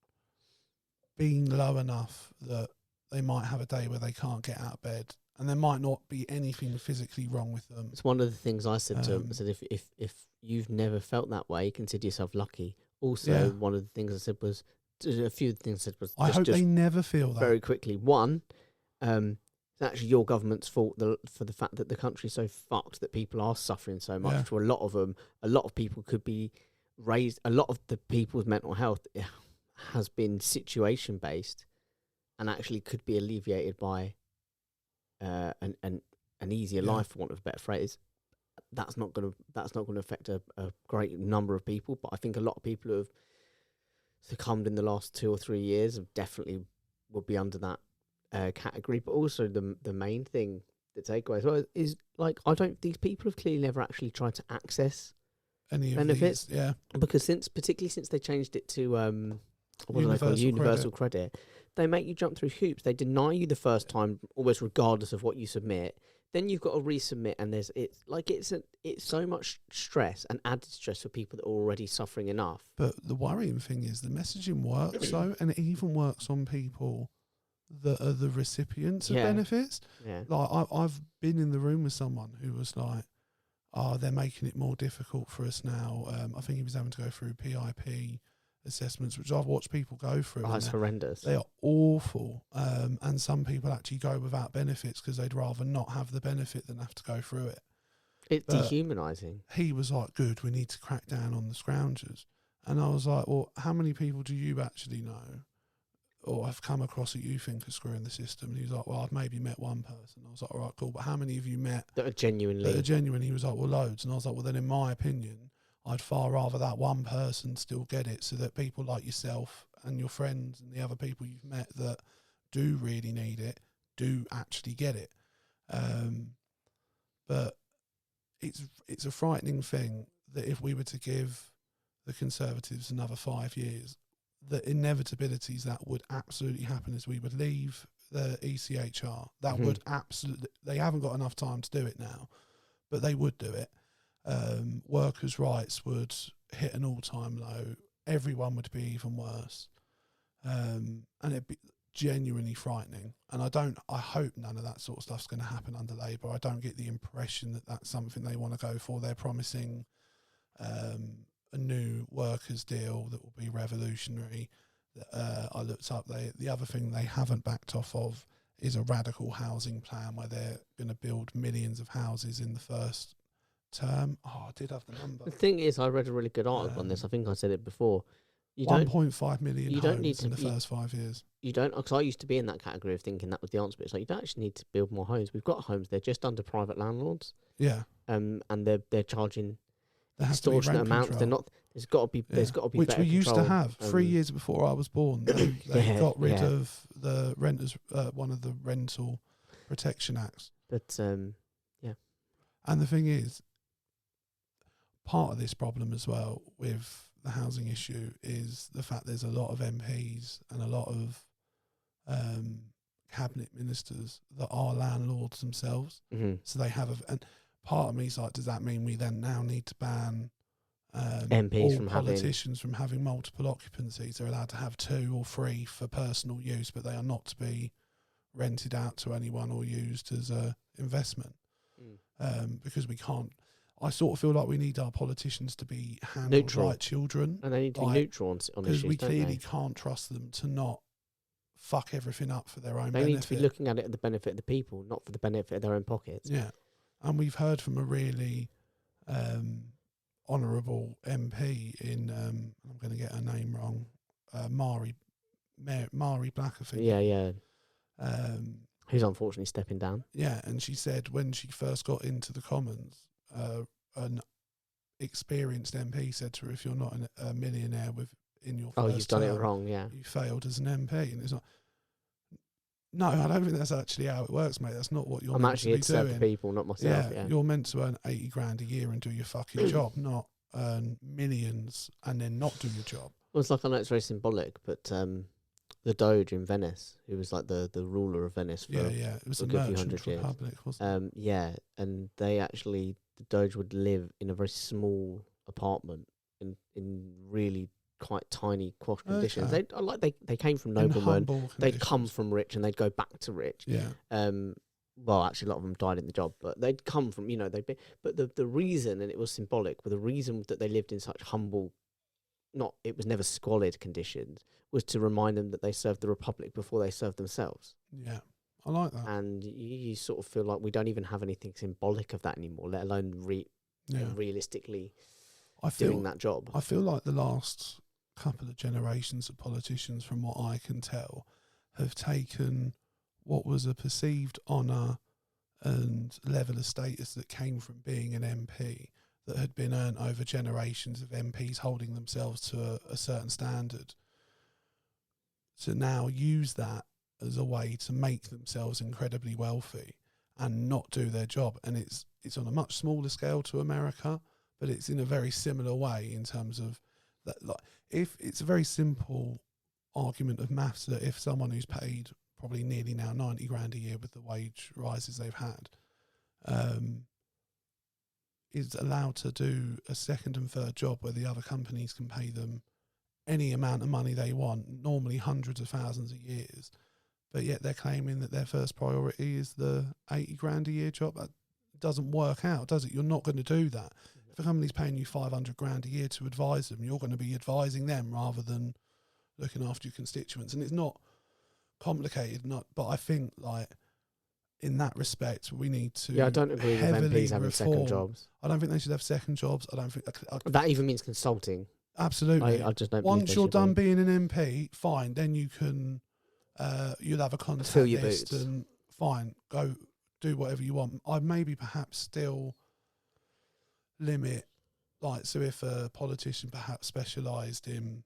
been low enough that they might have a day where they can't get out of bed. And there might not be anything physically wrong with them. It's one of the things I said to him. I said, if you've never felt that way, consider yourself lucky. Also, one of the things I said was, a few things I said was, I hope they never feel that. Very quickly. One, it's actually your government's fault for the fact that the country's so fucked that people are suffering so much. For a lot of them, a lot of people could be raised, a lot of the people's mental health has been situation based and actually could be alleviated by an easier life, for want of a better phrase. That's not going to affect a great number of people, but I think a lot of people who have succumbed in the last 2 or 3 years have definitely would be under that category. But also the main thing, the takeaway as well, is like these people have clearly never actually tried to access any of benefits. these, yeah. Because particularly since they changed it to what do they call it? Universal credit, they make you jump through hoops. They deny you the first time, almost regardless of what you submit. Then you've got to resubmit, and it's so much stress and added stress for people that are already suffering enough. But the worrying thing is the messaging works though, and it even works on people that are the recipients of benefits. Yeah. Like I've been in the room with someone who was like, "Oh, they're making it more difficult for us now." I think he was having to go through PIP assessments, which I've watched people go through. Oh, that's horrendous. They are awful. And some people actually go without benefits because they'd rather not have the benefit than have to go through it. It's dehumanising. He was like, "Good, we need to crack down on the scroungers." And I was like, "Well, how many people do you actually know or have come across that you think are screwing the system?" And he was like, "Well, I've maybe met one person." I was like, "All right, cool. But how many have you met that are genuinely? He was like, "Well, loads." And I was like, "Well, then in my opinion, I'd far rather that one person still get it so that people like yourself and your friends and the other people you've met that do really need it do actually get it." But it's a frightening thing that if we were to give the Conservatives another 5 years, the inevitabilities that would absolutely happen is we would leave the ECHR. That would absolutely, they haven't got enough time to do it now, but they would do it. Workers' rights would hit an all-time low. Everyone would be even worse. And it'd be genuinely frightening. And I hope none of that sort of stuff's going to happen under Labour. I don't get the impression that that's something they want to go for. They're promising a new workers' deal that will be revolutionary. I looked up, the other thing they haven't backed off of is a radical housing plan where they're going to build millions of houses in the first term. Oh, I did have the number. The thing is, I read a really good article on this. I think I said it before. 1.5 million you homes don't need to in the first 5 years. You don't, because I used to be in that category of thinking that was the answer. But it's like you don't actually need to build more homes. We've got homes; they're just under private landlords. Yeah. And they're charging there extortionate amounts. They're not. There's got to be. There's got to be. Which better we used to control. have 3 years before I was born. They got rid of the renters. One of the rental protection acts. But yeah. And the thing is, part of this problem as well with the housing issue is the fact there's a lot of MPs and a lot of cabinet ministers that are landlords themselves. So they have and part of me is like, does that mean we then now need to ban MPs all politicians from having multiple occupancies? They're allowed to have 2 or 3 for personal use, but they are not to be rented out to anyone or used as a investment. Because we can't. I sort of feel like we need our politicians to be handled neutral. like children. And they need to be neutral on issues, because we clearly can't trust them to not fuck everything up for their own benefit. They need to be looking at it at the benefit of the people, not for the benefit of their own pockets. Yeah. And we've heard from a really honourable MP in, I'm going to get her name wrong, Mari Black, I think. Yeah. Who's unfortunately stepping down. Yeah, and she said when she first got into the Commons, an experienced MP said to her, if you're not a millionaire in your first you've done term, it wrong, yeah. You failed as an MP. And it's like, no, I don't think that's actually how it works, mate. That's not what you're meant to be doing. I'm actually here to serve the people, not myself. Yeah, you're meant to earn 80 grand a year and do your fucking job, not earn millions and then not do your job. Well, it's like, I know it's very symbolic, but the Doge in Venice, who was like the ruler of Venice for it was a good few hundred years. Republic, wasn't it? Yeah, and the Doge would live in a very small apartment in really quite tiny posh conditions. They came from noblemen. They'd come from rich and they'd go back to rich. Yeah. Well, actually, a lot of them died in the job, but they'd come from, but the reason, and it was symbolic, but the reason that they lived in such humble, it was never squalid conditions, was to remind them that they served the Republic before they served themselves. Yeah, I like that. And you sort of feel like we don't even have anything symbolic of that anymore, let alone realistically doing that job. I feel like the last couple of generations of politicians, from what I can tell, have taken what was a perceived honour and level of status that came from being an MP that had been earned over generations of MPs holding themselves to a certain standard, to now use that as a way to make themselves incredibly wealthy and not do their job. And it's on a much smaller scale to America, but it's in a very similar way in terms of that. Like, if it's a very simple argument of maths, that if someone who's paid probably nearly now 90 grand a year with the wage rises they've had, is allowed to do a second and third job where the other companies can pay them any amount of money they want, normally hundreds of thousands of years, but yet they're claiming that their first priority is the 80 grand a year job. That doesn't work out, does it? You're not going to do that. If a company's paying you 500 grand a year to advise them, you're going to be advising them rather than looking after your constituents. And it's not complicated, but I think, like, in that respect, we need to. Yeah, I don't agree with MPs having second jobs. I don't think they should have second jobs. I don't think that even means consulting. Absolutely. I just don't. Once you're done being an MP, fine. Then you can. You'll have a contact list, and fine, go do whatever you want. I'd maybe perhaps still limit, like, so if a politician perhaps specialised in,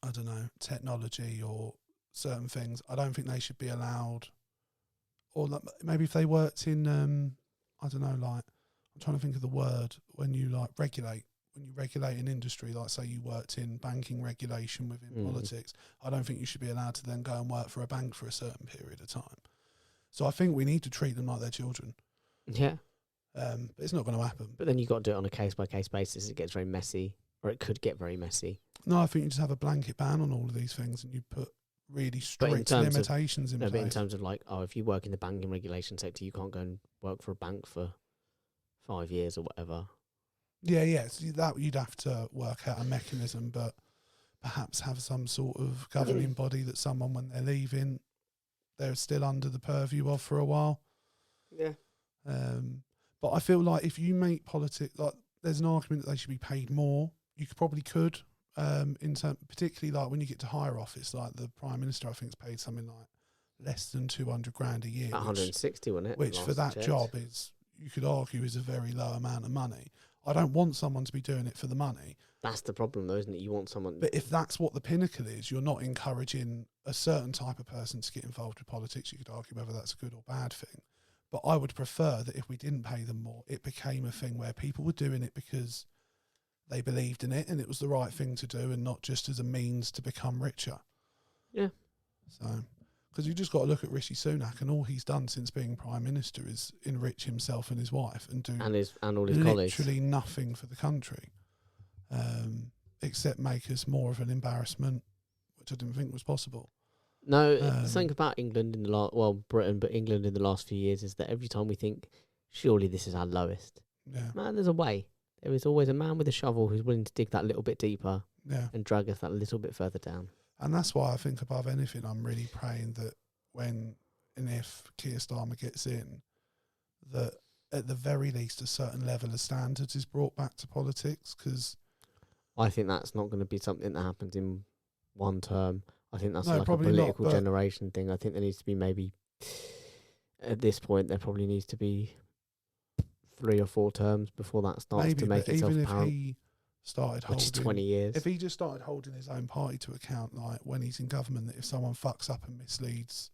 I don't know, technology or certain things, I don't think they should be allowed. Or maybe if they worked in, I don't know, like, I'm trying to think of the word, when you regulate an industry, like say you worked in banking regulation within politics, I don't think you should be allowed to then go and work for a bank for a certain period of time. So I think we need to treat them like they're children. Yeah. But it's not going to happen. But then you've got to do it on a case-by-case basis. It gets very messy, or it could get very messy. No, I think you just have a blanket ban on all of these things and you put really strict limitations in place. But in terms of, like, if you work in the banking regulation sector, you can't go and work for a bank for 5 years or whatever. Yeah. So that you'd have to work out a mechanism, but perhaps have some sort of governing body that someone, when they're leaving, they're still under the purview of for a while. Yeah. But I feel like if you make politics, like, there's an argument that they should be paid more. You could, particularly like when you get to higher office, like the Prime Minister, I think, is paid something like less than 200 grand a year. 160, wasn't it? Which for that job is, you could argue, is a very low amount of money. I don't want someone to be doing it for the money. That's the problem, though, isn't it? You want someone. But if that's what the pinnacle is, you're not encouraging a certain type of person to get involved with politics. You could argue whether that's a good or bad thing. But I would prefer that if we didn't pay them more, it became a thing where people were doing it because they believed in it and it was the right thing to do, and not just as a means to become richer. Yeah. So, because you just got to look at Rishi Sunak, and all he's done since being Prime Minister is enrich himself and his wife and do and all his colleagues. Literally nothing for the country, except make us more of an embarrassment, which I didn't think was possible. No, something about England in the Britain, but England in the last few years is that every time we think, surely this is our lowest. Yeah. Man, there's a way. There is always a man with a shovel who's willing to dig that little bit deeper and drag us that little bit further down. And that's why I think, above anything, I'm really praying that when and if Keir Starmer gets in, that at the very least a certain level of standards is brought back to politics, because I think that's not going to be something that happens in one term. I think that's like a political generation thing. I think there needs to be, maybe at this point, there probably needs to be 3 or 4 terms before that starts to make itself apparent. Even if he started holding, which is 20 years. If he just started holding his own party to account, like when he's in government, that if someone fucks up and misleads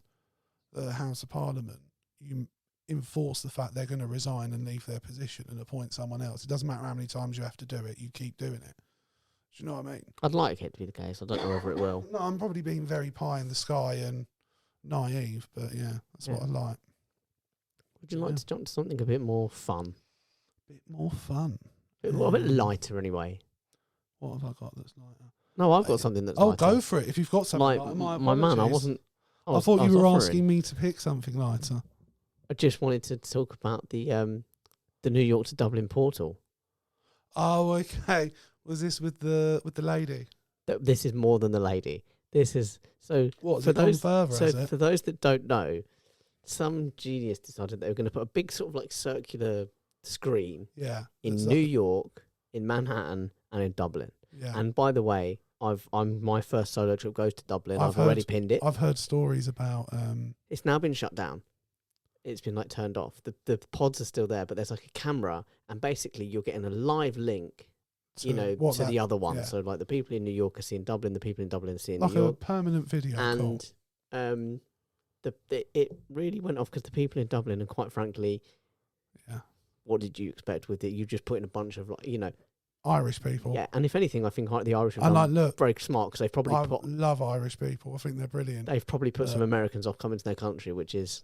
the House of Parliament, you enforce the fact they're going to resign and leave their position and appoint someone else. It doesn't matter how many times you have to do it, you keep doing it. Do you know what I mean? I'd like it to be the case. I don't know whether it will. No, I'm probably being very pie in the sky and naive, but yeah, that's what I like. Would you like to jump to something a bit more fun? A bit more fun? A bit lighter, anyway. What have I got that's lighter? No, I've got something that's lighter. Go for it. If you've got something lighter. My man, I wasn't... I thought you were asking me to pick something lighter. I just wanted to talk about the New York to Dublin portal. Oh, okay. Was this with the lady? This is more than the lady. This is for those further. For those that don't know, some genius decided they were going to put a big sort of like circular screen. In New York, in Manhattan, and in Dublin. Yeah. And by the way, my first solo trip goes to Dublin. I've already pinned it. I've heard stories about. It's now been shut down. It's been turned off. The pods are still there, but there's a camera, and basically you're getting a live link. To the other one. Yeah. So the people in New York are seeing Dublin, the people in Dublin are seeing New York. Like a permanent video. And it really went off because the people in Dublin, and quite frankly, Yeah. what did you expect with it? You just put in a bunch of like, you know, Irish people. yeah. And if anything, I think like the Irish have And done look, very smart because they've probably I love Irish people. I think they're brilliant. they've probably put some Americans off coming to their country, which is,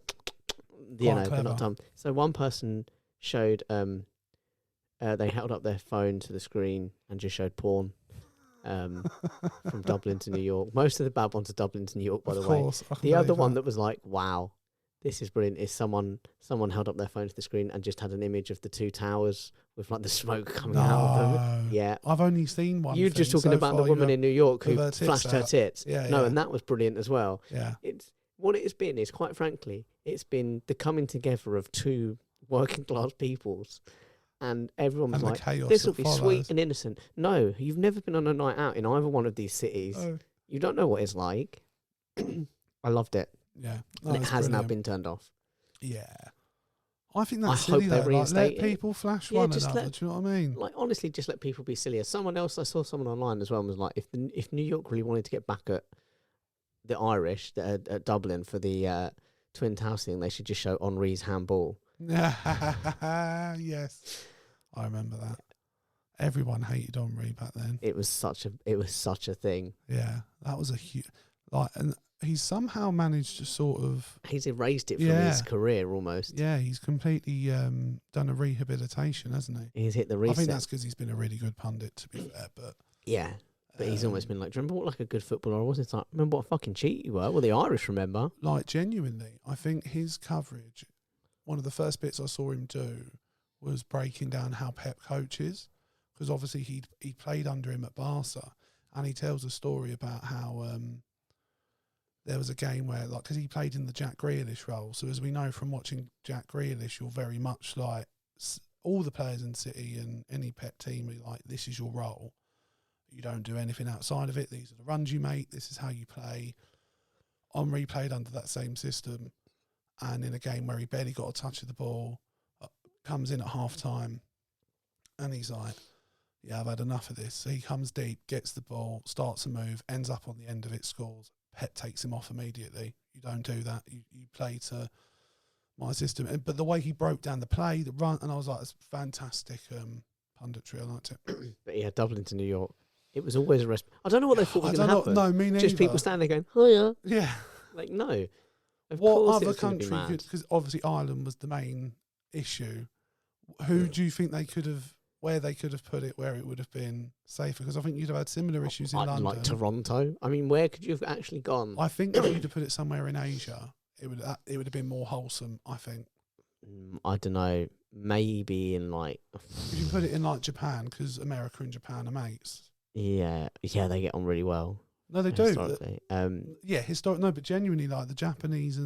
you Quite know, they're not clever. done. So one person showed, they held up their phone to the screen and just showed porn. From Dublin to New York. Most of the bad ones are Dublin to New York, by the way. The other one that was like, wow, this is brilliant, is someone held up their phone to the screen and just had an image of the two towers with like the smoke coming out of them. Yeah. I've only seen one. You're just talking about the woman in New York who flashed her tits. Yeah, no, yeah. and that was brilliant as well. Yeah. It's what it has been is, quite frankly, it's been the coming together of two working class peoples. And everyone was And the like, chaos this will that be follows. sweet and innocent. No, you've never been on a night out in either one of these cities. Oh. You don't know what it's like. I loved it. Yeah. And it it's has now brilliant. been turned off. Yeah. I think I that's hope silly they though. Like, reinstate let it. people flash Yeah, one just another. let- Do you know what I mean? Like, honestly, just let people be silly. Someone else, I saw someone online as well, and was like, if New York really wanted to get back at the Irish at Dublin for the Twin Towers thing, they should just show Henri's handball. Yes. I remember that. Everyone hated Henri back then. It was such a thing. Yeah. That was a huge... Like, and he's somehow managed to sort of... He's erased it from Yeah. his career almost. Yeah, he's completely done a rehabilitation, hasn't he? He's hit the I reset. think that's because he's been a really good pundit, to be fair. But Yeah. But he's almost been like, do you remember what like a good footballer was? It's like, remember what a fucking cheat you were? Well, the Irish remember. like, genuinely, I think his coverage, one of the first bits I saw him do was breaking down how Pep coaches, because obviously he played under him at Barca, and he tells a story about how there was a game where, like, because he played in the Jack Grealish role, so as we know from watching Jack Grealish, you're very much like all the players in City and any Pep team are like, this is your role. You don't do anything outside of it. These are the runs you make. This is how you play. Henri played under that same system, and in a game where he barely got a touch of the ball, comes in at half time, and he's like, yeah, I've had enough of this. So he comes deep, gets the ball, starts a move, ends up on the end of it, scores. Pep takes him off immediately. You don't do that. You play to my system. But the way he broke down the play, the run, and I was like, it's fantastic punditry. I liked it. But yeah, Dublin to New York. It was always a rest. I don't know what they thought was going to happen. No, me neither. Just people standing there going, hiya. Yeah. Like, no. Of What course other it's gonna be country mad. could, because obviously Ireland was the main issue, who do you think they could have, where they could have put it where it would have been safer? Because I think you'd have had similar issues in London. Like Toronto. I mean, where could you have actually gone? I think if you'd have put it somewhere in Asia, it would have been more wholesome, I think. I don't know. Maybe in like... If you put it in like Japan, because America and Japan are mates. Yeah, they get on really well. No, they do. Historically. Yeah, historic. No, but genuinely, like the Japanese are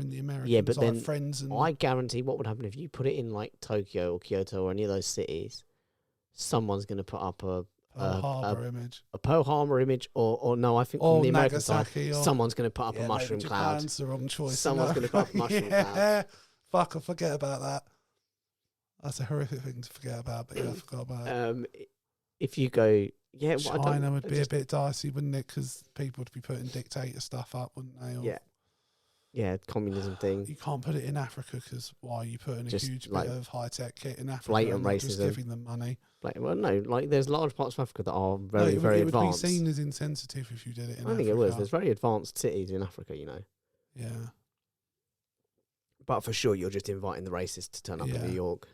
in the Americans. Yeah, but like then friends and I guarantee what would happen if you put it in like Tokyo or Kyoto or any of those cities, someone's going to put up a Pearl Harbor image, a Pearl Harbor image, or no, I think or from the American Nagasaki, side, or, someone's going to put up yeah, a mushroom maybe cloud. Japan's the wrong choice. Someone's going to put up a mushroom cloud. Fuck, I forget about that. That's a horrific thing to forget about, but yeah, I forgot about it. If you go, yeah, well, China would be a bit dicey, wouldn't it? Because people would be putting dictator stuff up, wouldn't they? Or yeah, communism thing. You can't put it in Africa because why are you putting Just a huge like bit of high tech kit in Africa? blatant and not racism. just giving them money. Well, no, like there's large parts of Africa that are very, it very would advanced. be seen as insensitive if you did it in Africa. I think it was. There's very advanced cities in Africa, you know. Yeah. But for sure, you're just inviting the racists to turn up in New York.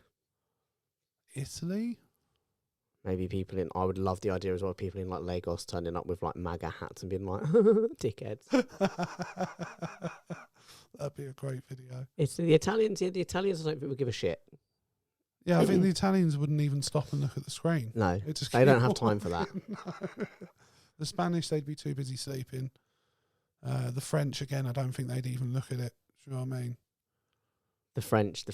Italy? Maybe people in... I would love the idea as well, people in like Lagos turning up with like MAGA hats and being like, dickheads. That'd be a great video. It's the Italians. Yeah, the Italians I don't think would give a shit. Yeah, I think the Italians wouldn't even stop and look at the screen. No, It'd just they don't keep have time for that. No. The Spanish, they'd be too busy sleeping. The French, again, I don't think they'd even look at it. Do you know what I mean? The French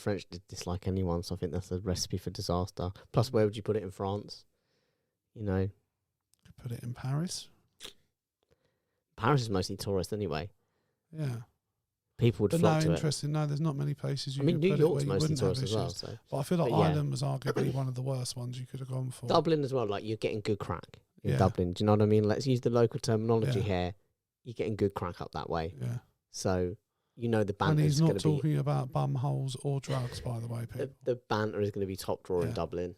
dislike anyone, so I think that's a recipe for disaster. Plus, where would you put it in France? You know, Could put it in Paris. Paris is mostly tourist anyway. Yeah. People would But flock no, to it. interesting. No, there's not many places you I mean, could New put York's it where you mostly wouldn't have tourist as well. issues. So. But I feel like But yeah. Ireland was arguably one of the worst ones you could have gone for. Dublin as well, like you're getting good crack in Yeah. Dublin. Do you know what I mean? Let's use the local terminology Yeah. here. You're getting good crack up that way. Yeah. So you know the And banter he's is not going to be talking about bum holes or drugs, by the way, people. the banter is going to be top drawer in Yeah. Dublin.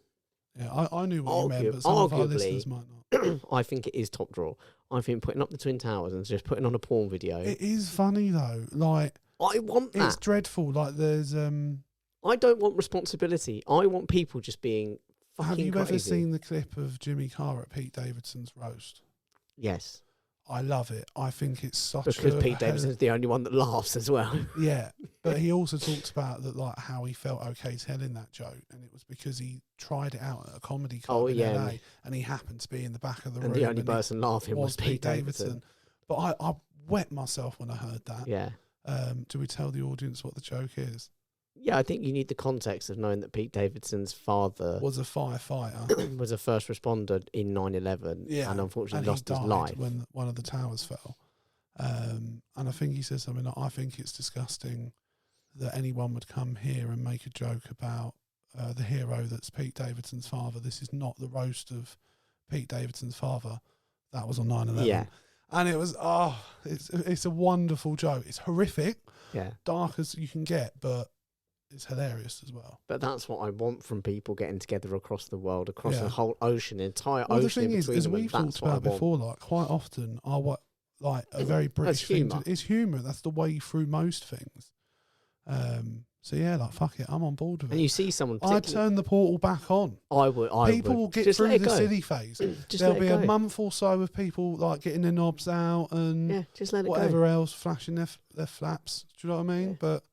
Yeah, I knew what you meant, but some of our listeners might not. I think it is top drawer. I think putting up the Twin Towers and just putting on a porn video. It is funny though. Like, I want that. it's dreadful. Like, there's I don't want responsibility. I want people just being fucking Have you crazy. ever seen the clip of Jimmy Carr at Pete Davidson's roast? Yes. I love it. I think it's such Because Pete Davidson's the only one that laughs as well. Yeah, but he also talks about that, like how he felt okay telling that joke, and it was because he tried it out at a comedy club in LA, and he happened to be in the back of the room. And the only person laughing was Pete Davidson. But I wet myself when I heard that. Yeah. Do we tell the audience what the joke is? Yeah, I think you need the context of knowing that Pete Davidson's father Was a firefighter. was a first responder in 9/11, Yeah, and unfortunately and lost he his died life. when one of the towers fell. And I think he says something like, I think it's disgusting that anyone would come here and make a joke about the hero that's Pete Davidson's father. This is not the roast of Pete Davidson's father. That was on 9/11. Yeah. And it was, it's a wonderful joke. It's horrific, Yeah. dark as you can get, but it's hilarious as well. But that's what I want from people getting together across the world, across Yeah. the whole ocean, entire Well, the ocean thing in is, between as them. we've And talked that's what I about want. before, like quite often like a very British thing. humour. It's humour. That's the way through most things. So yeah, like fuck it, I'm on board with it. And you see someone, I'd turn the portal back on. I would. People will get Just through let it the go. silly phase. Just There'll let be it a go. month or so of people like getting their knobs out and Yeah, just let it whatever go. else, flashing their flaps. Do you know what I mean? Yeah. But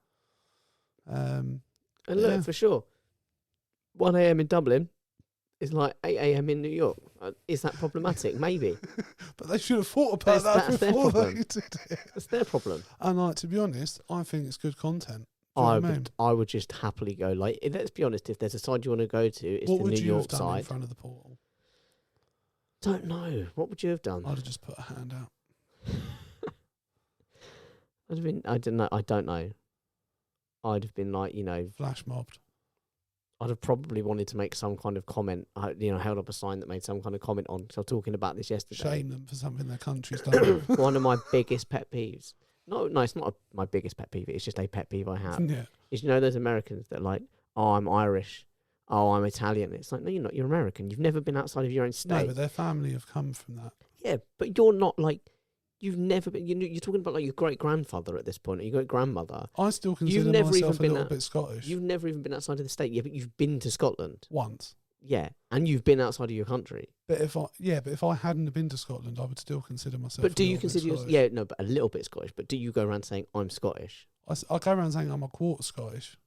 And look, yeah. for sure, 1 a.m. in Dublin is like 8 a.m. in New York. Is that problematic? Maybe. But they should have thought about That's that their before they problem. did it. That's their problem. And like, to be honest, I think it's good content. Do you know what I mean? I would just happily go. Like, let's be honest. If there's a side you want to go to, it's What the would New you York have done in side. front of the portal? Don't know. What would you have done? I'd have just put a hand out. I'd have been. I don't know. I don't know. I'd have been like, Flash mobbed. I'd have probably wanted to make some kind of comment. Held up a sign that made some kind of comment on. So I was talking about this yesterday. Shame them for something their country's done. One of my biggest pet peeves. No, it's not my biggest pet peeve. It's just a pet peeve I have. Yeah. Is those Americans that are like, oh, I'm Irish, oh, I'm Italian. It's like, no, you're not. You're American. You've never been outside of your own state. No, but their family have come from that. Yeah, but you're not like. You've never been. You're talking about like your great grandfather at this point, or your great grandmother. I still consider never even myself a been little out- bit Scottish. You've never even been outside of the state. Yeah, but you've been to Scotland. Once. Yeah, and you've been outside of your country. But if I hadn't have been to Scotland, I would still consider myself. But a do you little bit consider Scottish. yeah, no, but a little bit Scottish. But do you go around saying I'm Scottish? I go around saying I'm a quarter Scottish.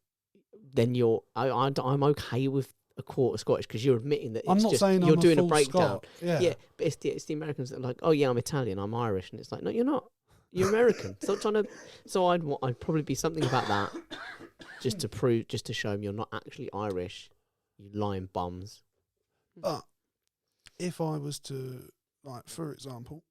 Then I'm okay with a quarter Scottish because you're admitting that I'm it's not just, saying you're I'm doing a a full breakdown. Scot. Yeah. Yeah, but it's the Americans that are like, oh yeah, I'm Italian, I'm Irish, and it's like, no, you're not. You're American. Stop trying to. So I'd probably be something about that, just to show them you're not actually Irish, you lying bums. But if I was to, like, for example,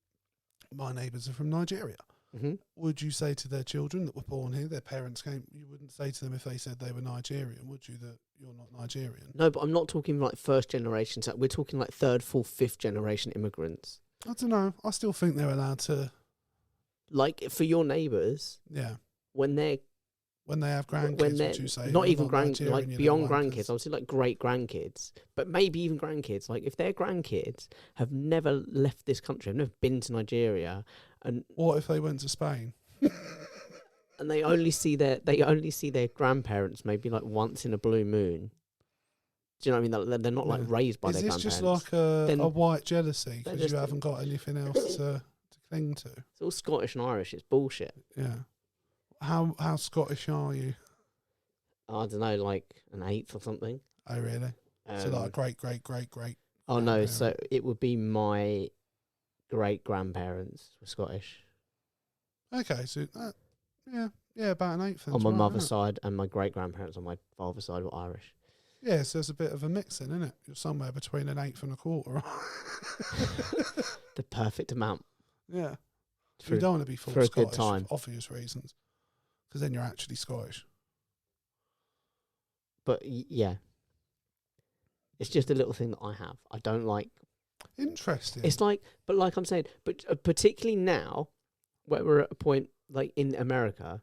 my neighbours are from Nigeria. Mm-hmm. Would you say to their children that were born here, their parents came, you wouldn't say to them if they said they were Nigerian, would you, that you're not Nigerian? No, but I'm not talking like first generation. So we're talking like third, fourth, fifth generation immigrants. I don't know. I still think they're allowed to, Like for your neighbours, yeah. when they have grandkids, when they're would you say? not "You're even Nigerian, like you beyond little wankers"? grandkids, I would say like great grandkids, but maybe even grandkids. Like if their grandkids have never left this country, have never been to Nigeria, and What if they went to Spain? and they only see their grandparents maybe like once in a blue moon. Do you know what I mean? They're not like Yeah. raised by Is their this grandparents. just like Then a white jealousy they're because just- you haven't got anything else to cling to? It's all Scottish and Irish. It's bullshit. Yeah. How Scottish are you? I don't know, like an eighth or something. Oh, really? So like great. Oh no, grandparent. so it would be my great grandparents were Scottish Okay, so yeah, about an eighth. on that's my right, mother's isn't side, and my great grandparents on my father's side were Irish. it? Yeah, so it's a bit of a mix, then, isn't it? You're somewhere between an eighth and a quarter. The perfect amount Yeah. for, You don't want to be full for a Scottish good time. for obvious reasons, because then you're actually Scottish. But yeah, it's just a little thing that I have. I don't like. Interesting. It's like, but like I'm saying, but particularly now, where we're at a point like in America,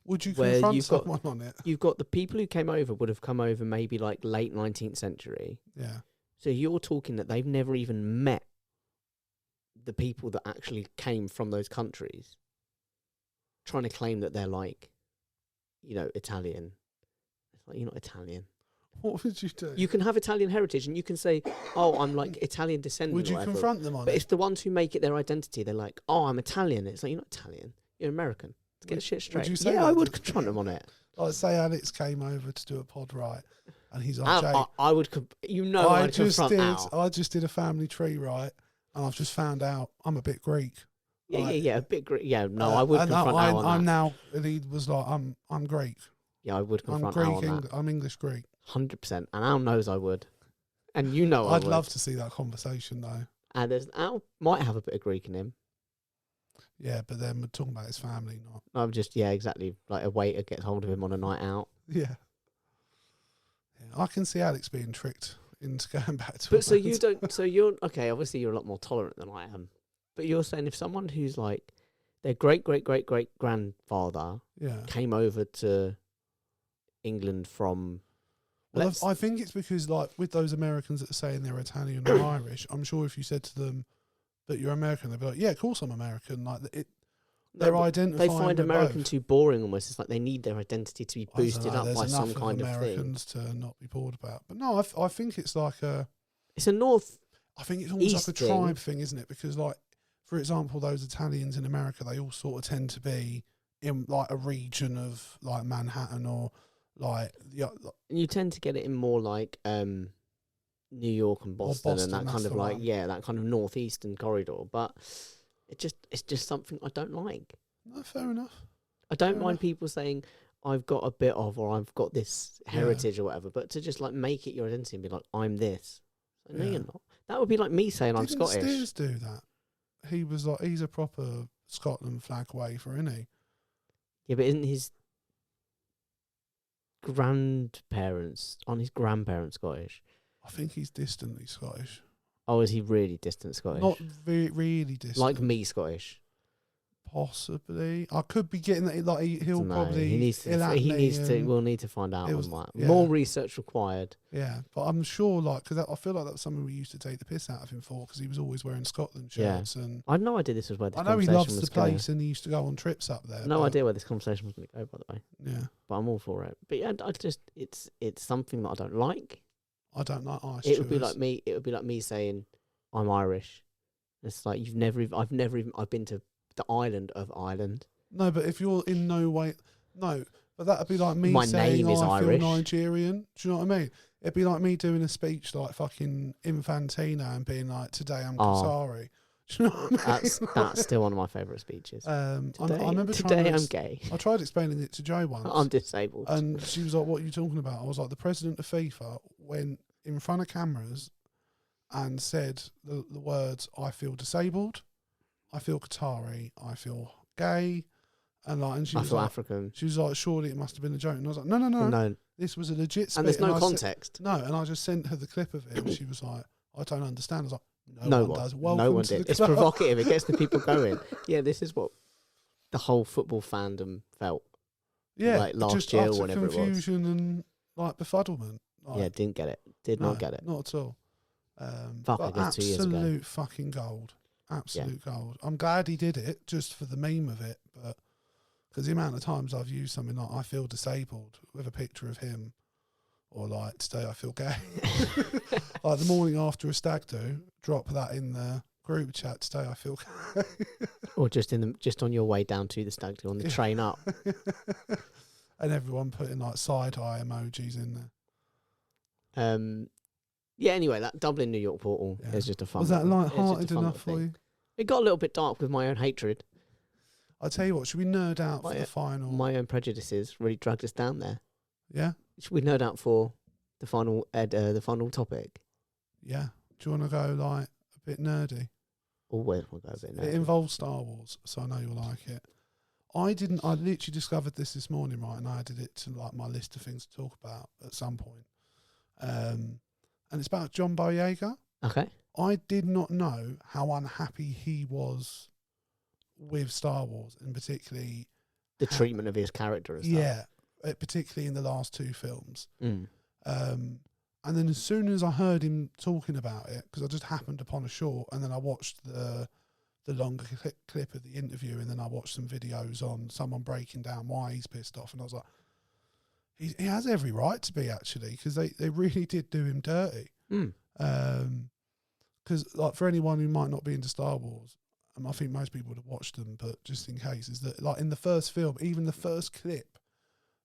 Would you where confront you've got- someone on it? you've got the people who came over would have come over maybe like late 19th century. Yeah. So you're talking that they've never even met the people that actually came from those countries, trying to claim that they're like, you know, Italian. It's like, you're not Italian. What would you do? You can have Italian heritage and you can say, oh, I'm like Italian descendant. Would you or whatever. confront them on But it? it's the ones who make it their identity. They're like, oh, I'm Italian. It's like, you're not Italian. You're American. Let's get the shit straight. you say Yeah, that I would to- confront them on it. Like, say Alex came over to do a pod, right? And he's like, Jay, I would, I'd confront Al. I just did a family tree, right? And I've just found out I'm a bit Greek. Yeah, a bit Greek. Yeah, no, I would confront Al on I'm that. now, and he was like, I'm Greek. Yeah, I would I'm confront Greek. Al on that. I'm English Greek. 100%. And Al knows I would. And you know I I'd would. love to see that conversation though. And Al might have a bit of Greek in him. Yeah, but then we're talking about his family, not. I'm just, yeah, exactly. Like a waiter gets hold of him on a night out. Yeah. I can see Alex being tricked into going back to. But so you don't, so you're, okay, obviously you're a lot more tolerant than I am. But you're saying if someone who's like, their great grandfather Yeah. came over to England from, Well, I think it's because, like, with those Americans that are saying they're Italian or Irish, I'm sure if you said to them that you're American, they'd be like, "Yeah, of course I'm American." Like, they're identifying. They find with American both. too boring almost. It's like they need their identity to be I don't boosted know, up there's by some enough kind of thing. Americans to not be bored about. But no, I think it's like a. It's a North. I think it's almost East like a thing. tribe thing, isn't it? Because, like, for example, those Italians in America, they all sort of tend to be in like a region of like Manhattan or like You tend to get it in more like New York and Boston, Boston, and that that's kind of the like one. that kind of northeastern corridor. But it's just something I don't like. No, fair enough. I don't Fair mind enough. people saying I've got a bit of or I've got this heritage or whatever, but to just like make it your identity and be like I'm this. Like, no, Yeah. you're not. That would be like me saying I'm Didn't Scottish. Steers do that? He was like, he's a proper Scotland flag waver, isn't he? Yeah, but isn't his grandparents Scottish? I think he's distantly Scottish. Oh, is he really distant Scottish? Not really distant. like me Scottish. Possibly. I could be getting that. Like he'll No, probably. he needs he'll at me to. and- We'll need to find out it on was- that. yeah. More research required. Yeah, but I'm sure, like, because I feel like that was something we used to take the piss out of him for, because he was always wearing Scotland Yeah. shirts, and I had no idea this was where this I know he conversation loves was the going. place, and he used to go on trips up there. No but- idea where this conversation was going to go, by the way. Yeah, But I'm all for it. But yeah, I just it's something that I don't like. I don't like ice. It would be chewers. like me. It would be like me saying I'm Irish. It's like I've been to the island of Ireland. No, but if you're in no way, no, but that'd be like me My saying name is I Irish. feel Nigerian. Do you know what I mean? It'd be like me doing a speech like fucking Infantino and being like, "Today I'm Oh. Qatari." Do you know what I mean? That's still one of my favourite speeches. I Today, remember today trying to I'm gay. I tried explaining it to Jo once, I'm disabled. and she was like, "What are you talking about?" I was like, "The president of FIFA went in front of cameras and said the words, I feel disabled, I feel Qatari, I feel gay," and she I was feel like, African. she was like, "Surely it must have been a joke." And I was like, no. No, This was a legit spit. and there's no I said- context. no, and I just sent her the clip of it, and she was like, "I don't understand." I was like, No one one does. No Welcome one to did. the It's club." provocative. It gets the people going. Yeah, this is what the whole football fandom felt. Yeah, like last just year or utter whenever it was. confusion and like befuddlement. Like, Yeah, didn't get it. Did not get it. Not at all. Fuck, But I guess 2 years ago. absolute fucking gold. Absolute gold. I'm glad he did it just for the meme of it, but because the amount of times I've used something like "I feel disabled" with a picture of him, or like "Today I feel gay," like the morning after a stag do, drop that in the group chat. "Today I feel gay," Or just on your way down to the stag do on the train up. and everyone putting like side eye emojis in there. Yeah. Anyway, that Dublin New York portal Yeah. is just a fun. Was that little- light-hearted it's just a fun enough little for thing. you? It got a little bit dark with my own hatred. I tell you what, should we nerd out for My- the final? My own prejudices really dragged us down there. Yeah, Should we nerd out for the final topic? yeah. Do you want to go like a bit nerdy? Always we'll go a bit It nerdy. involves Star Wars, so I know you'll like it. I literally discovered this morning, right, and I added it to like my list of things to talk about at some point. And it's about John Boyega. Okay. I did not know how unhappy he was with Star Wars, and particularly the treatment of his character and stuff. Yeah, particularly in the last 2 films. And then as soon as I heard him talking about it, because I just happened upon a short, and then I watched the longer clip of the interview, and then I watched some videos on someone breaking down why he's pissed off, and I was like, he has every right to be, actually, because they really did do him dirty. Because like, for anyone who might not be into Star Wars, I think most people would have watched them, but just in case, is that like in the first film, even the first clip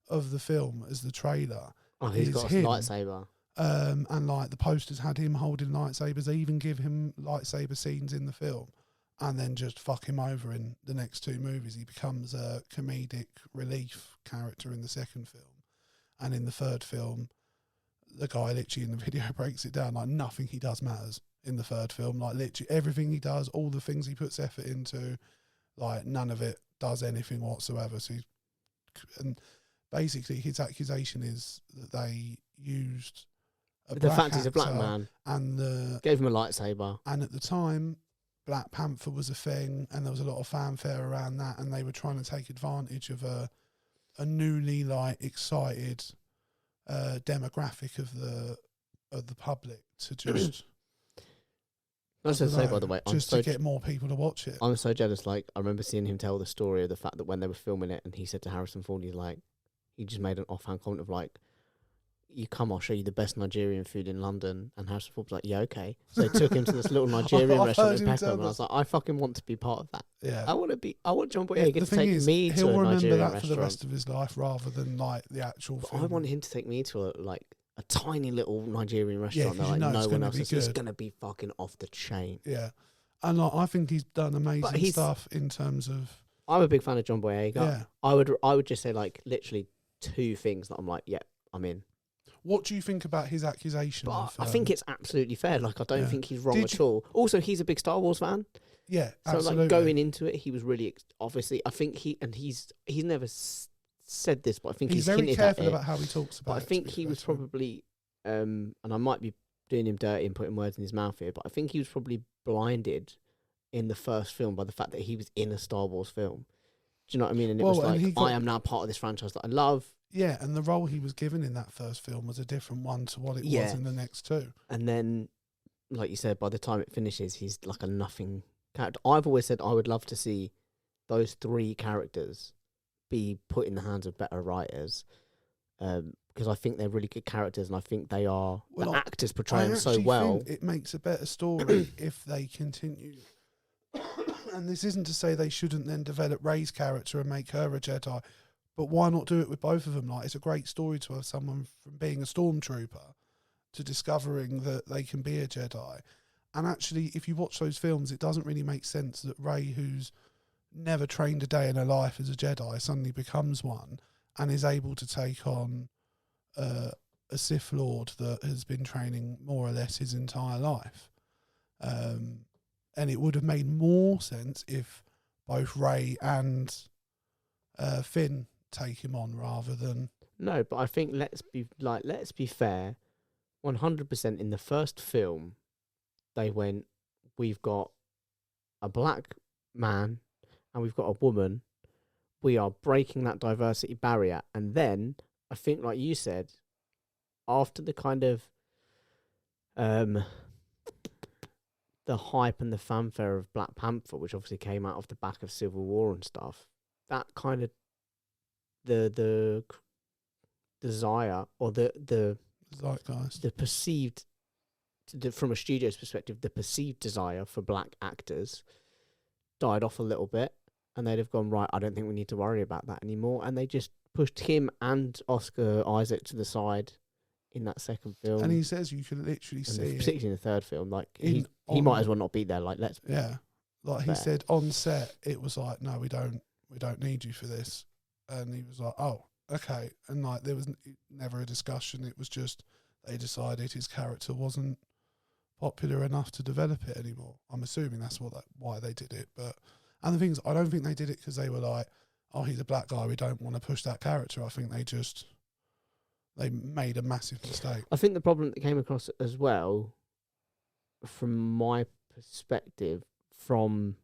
of the film as the trailer, he's got a lightsaber. And like the posters had him holding lightsabers. They even give him lightsaber scenes in the film, and then just fuck him over in the next 2 movies. He becomes a comedic relief character in the second film, and in the third film, the guy literally in the video breaks it down like nothing he does matters in the third film. Like literally everything he does, all the things he puts effort into, like none of it does anything whatsoever. So and basically his accusation is that they used the fact he's a black man, and gave him a lightsaber. And at the time, Black Panther was a thing, and there was a lot of fanfare around that, and they were trying to take advantage of a newly like excited demographic of the public to just. I was going to say, by the way, just to get more people to watch it. I'm so jealous. Like, I remember seeing him tell the story of the fact that when they were filming it, and he said to Harrison Ford, he just made an offhand comment of like, "You come, I'll show you the best Nigerian food in London." And Harrison Ford was like, "Yeah, okay." So they took him to this little Nigerian restaurant in Peckham, and I was like, "I fucking want to be part of that. Yeah, I want John Boyega to take me to a Nigerian restaurant. He'll remember that for the rest of his life, rather than like the actual film. I want him to take me to a tiny little Nigerian restaurant that like no one else is. It's going to be fucking off the chain. Yeah, and like I think he's done amazing stuff in terms of. I'm a big fan of John Boyega. Yeah, I would just say like literally 2 things that I'm like, yeah, I'm in. What do you think about his accusation? I think it's absolutely fair. Like, I don't think he's wrong at all. Also, he's a big Star Wars fan. Yeah, so absolutely. Like going into it, he was really obviously. I think he's never said this, but I think he's very hinted careful at it. about how he talks about. But I think he was probably, and I might be doing him dirty and putting words in his mouth here, but I think he was probably blinded in the first film by the fact that he was in a Star Wars film. Do you know what I mean? And it was like, I am now part of this franchise that I love. Yeah, and the role he was given in that first film was a different one to what it was in the next 2. And then, like you said, by the time it finishes, he's like a nothing character. I've always said I would love to see those 3 characters be put in the hands of better writers, because I think they're really good characters, and I think they are the actors portray them so well. Think it makes a better story if they continue. And this isn't to say they shouldn't then develop Rey's character and make her a Jedi. But why not do it with both of them? Like, it's a great story to have someone from being a stormtrooper to discovering that they can be a Jedi. And actually, if you watch those films, it doesn't really make sense that Rey, who's never trained a day in her life as a Jedi, suddenly becomes one and is able to take on a Sith Lord that has been training more or less his entire life. And it would have made more sense if both Rey and Finn take him on rather than... No, but I think let's be fair. 100% in the first film, they went, we've got a black man and we've got a woman. We are breaking that diversity barrier. And then, I think, like you said, after the kind of the hype and the fanfare of Black Panther, which obviously came out of the back of Civil War and stuff, that kind of the desire or the zeitgeist, the perceived, from a studio's perspective, the perceived desire for black actors died off a little bit, and they'd have gone, right, I don't think we need to worry about that anymore, and they just pushed him and Oscar Isaac to the side in that second film. And he says you can literally see, particularly in the third film, like he might as well not be there. Like, let's like he said on set, it was like, no, we don't need you for this, and he was like, oh, okay, and like there was never a discussion. It was just they decided his character wasn't popular enough to develop it anymore. I'm assuming that's why they did it. But and the thing is, I don't think they did it because they were like, oh, he's a black guy, we don't want to push that character. I think they made a massive mistake. I think the problem that came across as well, from my perspective, from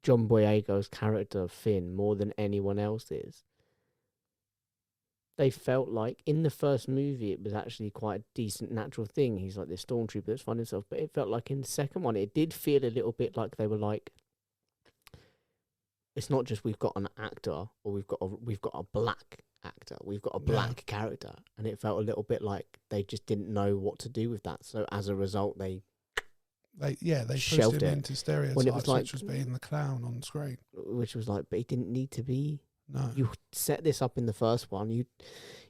John Boyega's character Finn more than anyone else's. They felt like in the first movie it was actually quite a decent natural thing. He's like this stormtrooper that's finding himself, but it felt like in the second one it did feel a little bit like they were like, it's not just we've got an actor or we've got a black actor, we've got a black character, and it felt a little bit like they just didn't know what to do with that. So as a result, they pushed him into stereotypes, when it was like, which was being the clown on screen, which was like, but he didn't need to be. No, you set this up in the first one.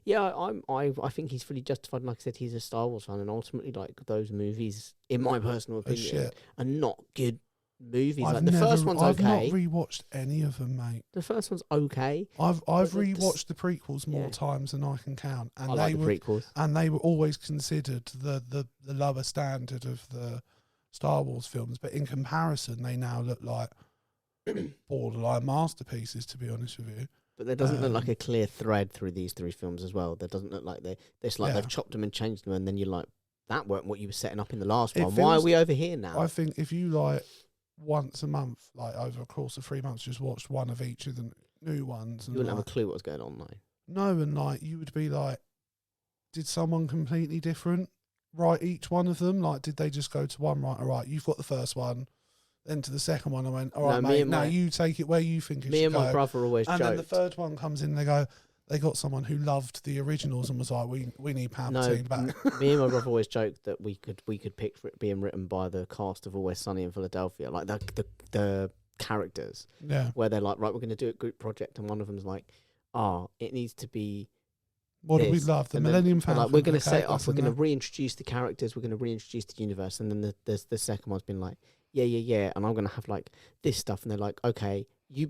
I think he's fully justified. Like I said, he's a Star Wars fan, and ultimately, like those movies, in my personal opinion, are not good movies. Like the first one's okay. I've not rewatched any of them, mate. The first one's okay. I've rewatched the prequels more times than I can count, and I like the prequels, and they were always considered the lower standard of the Star Wars films. But in comparison, they now look like borderline masterpieces, to be honest with you. But there doesn't look like a clear thread through these three films as well. There doesn't look like they've chopped them and changed them, and then you're like, that weren't what you were setting up in the last one. Why are we over here now? I think if you like once a month, like over a course of 3 months, just watched one of each of the new ones, and you wouldn't have a clue what was going on, though. No, and like you would be like, did someone completely different write each one of them? Like, did they just go to one right? All right, you've got the first one. Then to the second one, I went, all right, mate, now you take it where you think it should go. Me and my brother always joked. And then the third one comes in, they got someone who loved the originals and was like, we need Palpatine back. Me and my brother always joked that we could picture it being written by the cast of Always Sunny in Philadelphia, like the characters. Yeah. Where they're like, right, we're going to do a group project, and one of them's like, it needs to be. What do we love? The Millennium Falcon. Like, we're going to set up, we're going to reintroduce the characters, we're going to reintroduce the universe, and then the second one's been like, yeah, and I'm going to have like this stuff, and they're like, okay,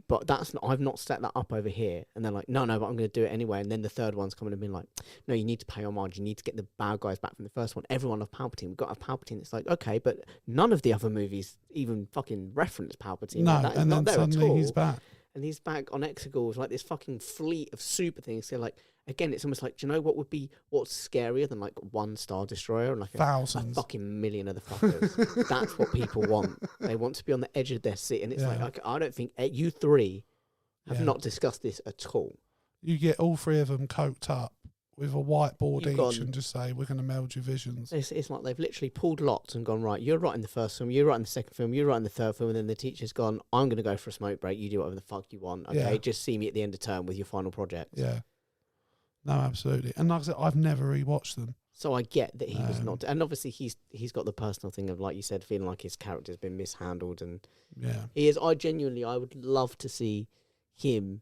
but I've not set that up over here, and they're like, no, but I'm going to do it anyway, and then the third one's coming and being like, no, you need to pay homage, you need to get the bad guys back from the first one, everyone loved Palpatine, we've got to have Palpatine. It's like, okay, but none of the other movies even fucking reference Palpatine. No, like, and then suddenly he's back. And he's back on Exegol with like this fucking fleet of super things. So like, again, it's almost like, do you know what's scarier than like one Star Destroyer and like a fucking million of the fuckers? That's what people want. They want to be on the edge of their seat. And it's like, I don't think you three have not discussed this at all. You get all three of them coked up with a whiteboard each and just say, we're going to meld your visions. It's like they've literally pulled lots and gone, right, you're writing the first film, you're writing the second film, you're writing the third film, and then the teacher's gone, I'm going to go for a smoke break, you do whatever the fuck you want, okay? Just see me at the end of term with your final project. Yeah. No, absolutely. And like I said, I've never rewatched them. So I get that he was not... And obviously he's got the personal thing of, like you said, feeling like his character's been mishandled, and he is... I would love to see him...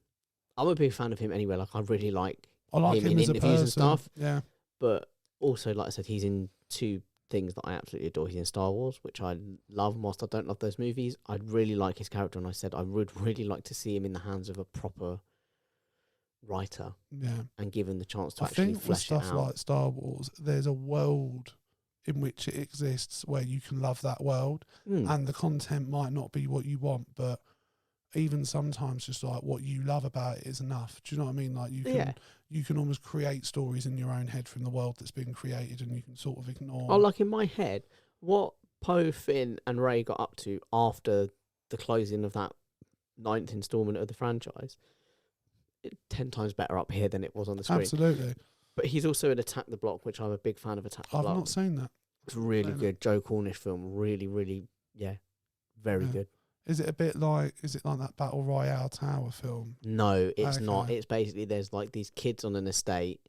I'm a big fan of him anyway, like I really like him in interviews and stuff. Yeah. But also, like I said, he's in two things that I absolutely adore. He's in Star Wars, which I love. Whilst I don't love those movies, I'd really like his character, and I said I would really like to see him in the hands of a proper writer. Yeah. And given the chance to actually flesh it out. I think with stuff like Star Wars, there's a world in which it exists where you can love that world, and the content might not be what you want, but even sometimes just like what you love about it is enough. Do you know what I mean? Like you can almost create stories in your own head from the world that's been created, and you can sort of ignore. Oh, like in my head, what Poe, Finn, and Rey got up to after the closing of that 9th installment of the franchise, 10 times better up here than it was on the screen. Absolutely. But he's also in Attack the Block, which I'm a big fan of. Attack the Block. I've not seen that. It's really good. Joe Cornish film. Really, really, very good. Is it like that Battle Royale Tower film? No, it's not. It's basically there's like these kids on an estate,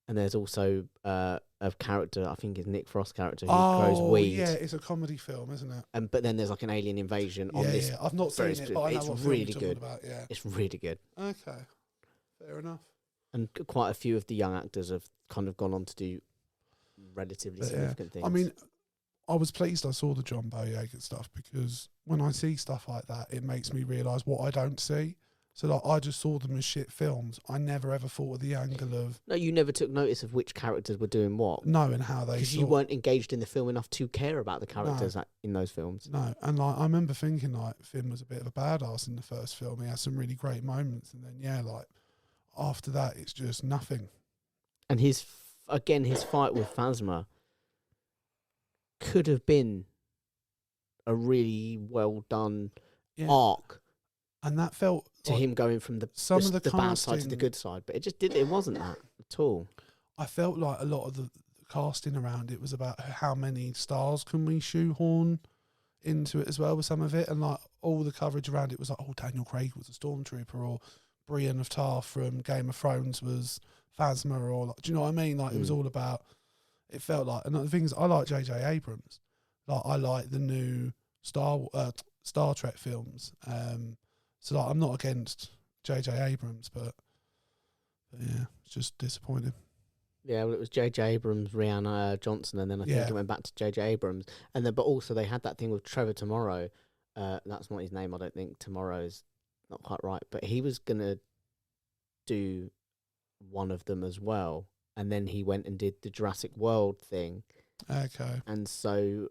and there's also a character, I think it's Nick Frost's character, who grows weed. Yeah, it's a comedy film, isn't it? But then there's like an alien invasion on this. Yeah, I've not seen it, but I know what really film you're good. About, yeah. It's really good. Okay, fair enough. And quite a few of the young actors have kind of gone on to do relatively significant things. I mean, I was pleased I saw the John Boyega stuff, because when I see stuff like that, it makes me realise what I don't see. So like, I just saw them as shit films. I never ever thought of the angle of... No, you never took notice of which characters were doing what. No, and how they... Because you weren't engaged in the film enough to care about the characters in those films. No, and like I remember thinking like Finn was a bit of a badass in the first film. He had some really great moments, and then like after that, it's just nothing. And his fight with Phasma could have been a really well done arc and that felt to him going from the bad side to the good side. But it wasn't that at all. I felt like a lot of the casting around it was about how many stars can we shoehorn into it as well with some of it, and like all the coverage around it was like, oh, Daniel Craig was a stormtrooper, or Brienne of Tarth from Game of Thrones was Phasma, or like, do you know what I mean? Like it was all about. It felt like, and the thing is, I like J.J. Abrams. Like I like the new Star Trek films. So like I'm not against J.J. Abrams, but yeah, it's just disappointing. Yeah, well, it was J.J. Abrams, Rihanna Johnson, and then I think it went back to J.J. Abrams. And then, but also they had that thing with Trevor Tomorrow. That's not his name, I don't think. Tomorrow's not quite right. But he was going to do one of them as well. And then he went and did the Jurassic World thing. Okay. And so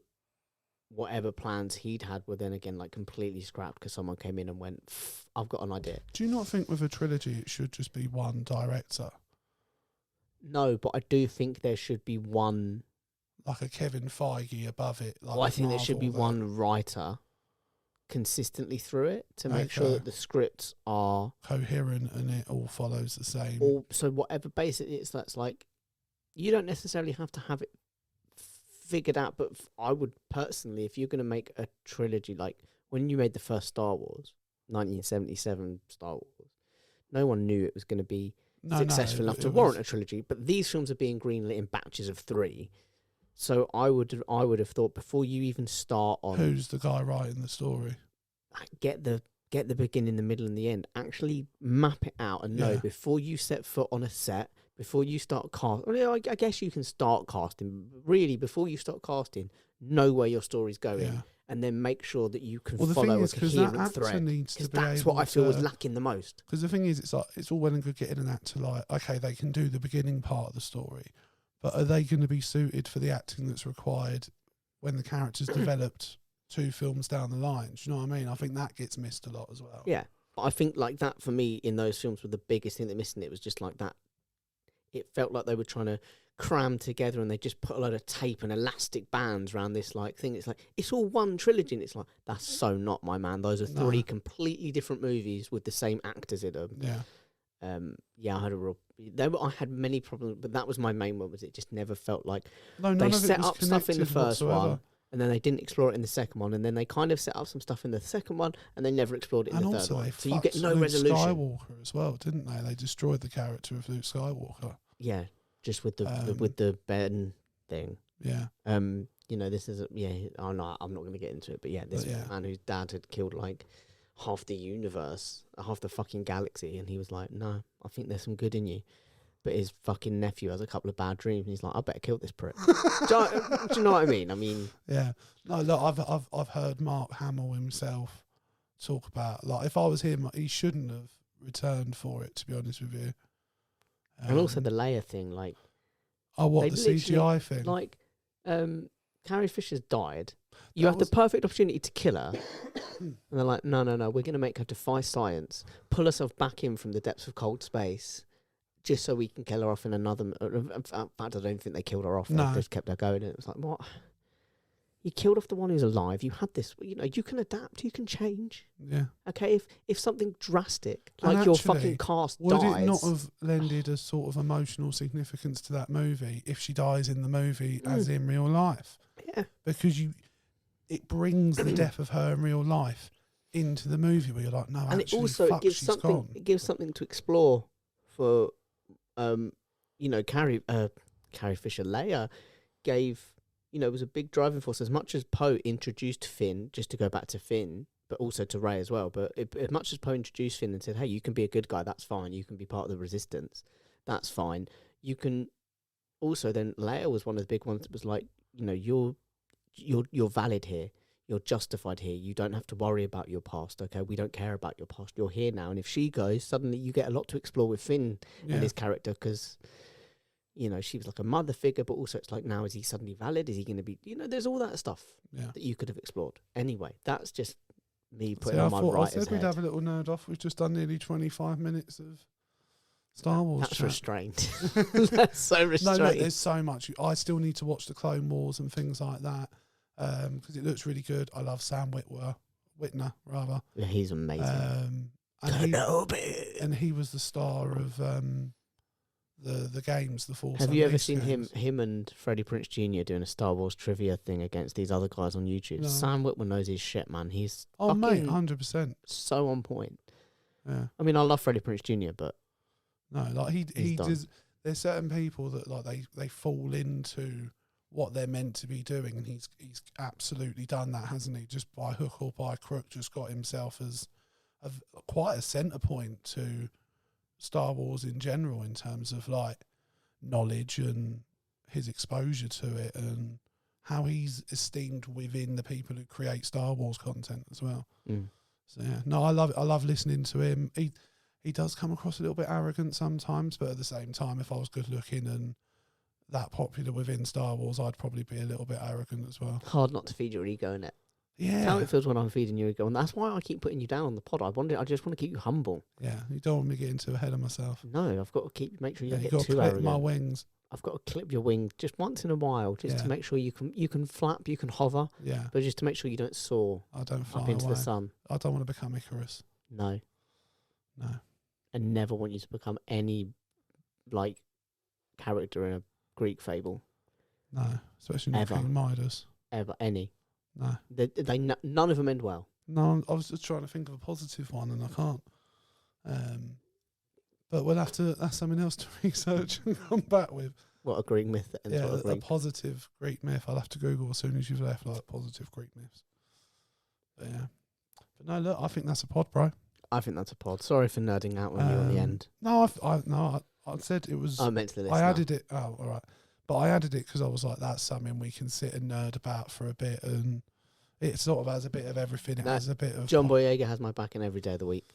whatever plans he'd had were then again like completely scrapped because someone came in and went, I've got an idea. Do you not think with a trilogy it should just be one director? No, but I do think there should be one. Like a Kevin Feige above it. Like I think there should be one writer consistently through it to make sure that the scripts are coherent and it all follows the same. So whatever basically it's, that's like, you don't necessarily have to have it figured out, but I would personally, if you're going to make a trilogy, like when you made the first Star Wars, 1977 Star Wars, no one knew it was going to be successful enough to warrant a trilogy, but these films are being greenlit in batches of 3. So I would have thought before you even start on who's the guy writing the story, get the beginning, the middle, and the end. Actually map it out and know before you set foot on a set, before you start casting. Well, I guess you can start casting. Really, before you start casting, know where your story's going, and then make sure that you can follow a coherent thread. Because that's what I feel was lacking the most. Because the thing is, it's like it's all well and good getting an actor like, okay, they can do the beginning part of the story, but are they going to be suited for the acting that's required when the character's developed 2 films down the line? Do you know what I mean? I think that gets missed a lot as well. Yeah, but I think like that for me in those films was the biggest thing that missing it was just like that. It felt like they were trying to cram together and they just put a load of tape and elastic bands around this like thing. It's like, it's all one trilogy, and it's like, that's so not, my man. Those are 3 completely different movies with the same actors in them. Yeah. I had many problems, but that was my main one. Was it just never felt like they set up stuff in the first whatsoever. one, and then they didn't explore it in the second one, and then they kind of set up some stuff in the second one, and they never explored it in the third one. So you get no resolution. Skywalker as well, didn't they? They destroyed the character of Luke Skywalker. Yeah, just with the Ben thing. Yeah. You know, this is I'm not going to get into it, but this man whose dad had killed like half the universe, half the fucking galaxy, and he was like, no, I think there's some good in you. But his fucking nephew has a couple of bad dreams, and he's like, I better kill this prick. do you know what I mean? I mean, yeah. No, look, I've heard Mark Hamill himself talk about, like, if I was him, he shouldn't have returned for it, to be honest with you. And also the Leia thing, like, the CGI thing, like, Carrie Fisher's died. You have the perfect opportunity to kill her, and they're like, no, we're going to make her defy science, pull herself back in from the depths of cold space, just so we can kill her off in another. In fact, I don't think they killed her off. They just kept her going, and it was like, what? You killed off the one who's alive. You had this. You know, you can adapt. You can change. Yeah. Okay. If something drastic, like your fucking cast dies, would it not have lended a sort of emotional significance to that movie if she dies in the movie as in real life? Yeah. Because it brings the death of her in real life into the movie where you're like, no, and actually, it also fuck, gives she's something. gone. It gives something to explore for, you know, Carrie Fisher. Leia gave. You know, it was a big driving force. As much as Poe introduced Finn, just to go back to Finn, but also to Rey as well. But as much as Poe introduced Finn and said, hey, you can be a good guy, that's fine. You can be part of the Resistance, that's fine. You can also then, Leia was one of the big ones that was like, you know, you're valid here. You're justified here. You don't have to worry about your past, okay? We don't care about your past. You're here now. And if she goes, suddenly you get a lot to explore with Finn and his character, because... You know, she was like a mother figure, but also it's like, now is he suddenly valid? Is he going to be, you know, there's all that stuff that you could have explored. Anyway, that's just me putting on my writer's head. I said we'd have a little nerd off. We've just done nearly 25 minutes of Star Wars. That's restrained. That's so restrained. No, there's so much. I still need to watch the Clone Wars and things like that because it looks really good. I love Sam Witwer. Whitner rather. Yeah, he's amazing. And he was the star of the games, the Force. Have you ever Unleashed seen games. him and Freddie Prinze Jr. doing a Star Wars trivia thing against these other guys on YouTube? No. Sam Whitman knows his shit, man. He's Oh mate, fucking 100%. so on point. Yeah. I mean, I love Freddie Prinze Jr., but No, like he He's done. does. There's certain people that like they fall into what they're meant to be doing, and he's absolutely done that, hasn't he? Just by hook or by crook, just got himself as quite a centre point to Star Wars in general in terms of like knowledge and his exposure to it, and how he's esteemed within the people who create Star Wars content as well. So yeah, no, I love it. I love listening to him. He does come across a little bit arrogant sometimes, but at the same time, if I was good looking and that popular within Star Wars, I'd probably be a little bit arrogant as well. hard not to feed your ego in it. Yeah. How it feels when I'm feeding your ego, and that's why I keep putting you down on the pod. I just want to keep you humble. Yeah, you don't want me getting too ahead of myself. No, I've got to make sure you don't You get got to too clip arrogant. my wings. I've got to clip your wing just once in a while, just to make sure you can flap, you can hover, Yeah, but just to make sure you don't soar I don't fly up into away. the sun. I don't want to become Icarus. No, No. I never want you to become any like character in a Greek fable. No, especially not Ever. King Midas. Ever, any. No. None of them end well. No, I was just trying to think of a positive one and I can't. But we'll have to, that's something else to research and come back with. What a Greek myth that ends Yeah, well. a positive Greek myth. I'll have to Google as soon as you've left, like positive Greek myths. But yeah. But no, look, I think that's a pod, bro. I think that's a pod. Sorry for nerding out on you on the end. No, I said it was. I'm meant to listen. I added it. Oh, all right. But I added it because I was like, that's something we can sit and nerd about for a bit, and it sort of has a bit of everything. It has a bit of John Boyega has my back in every day of the week.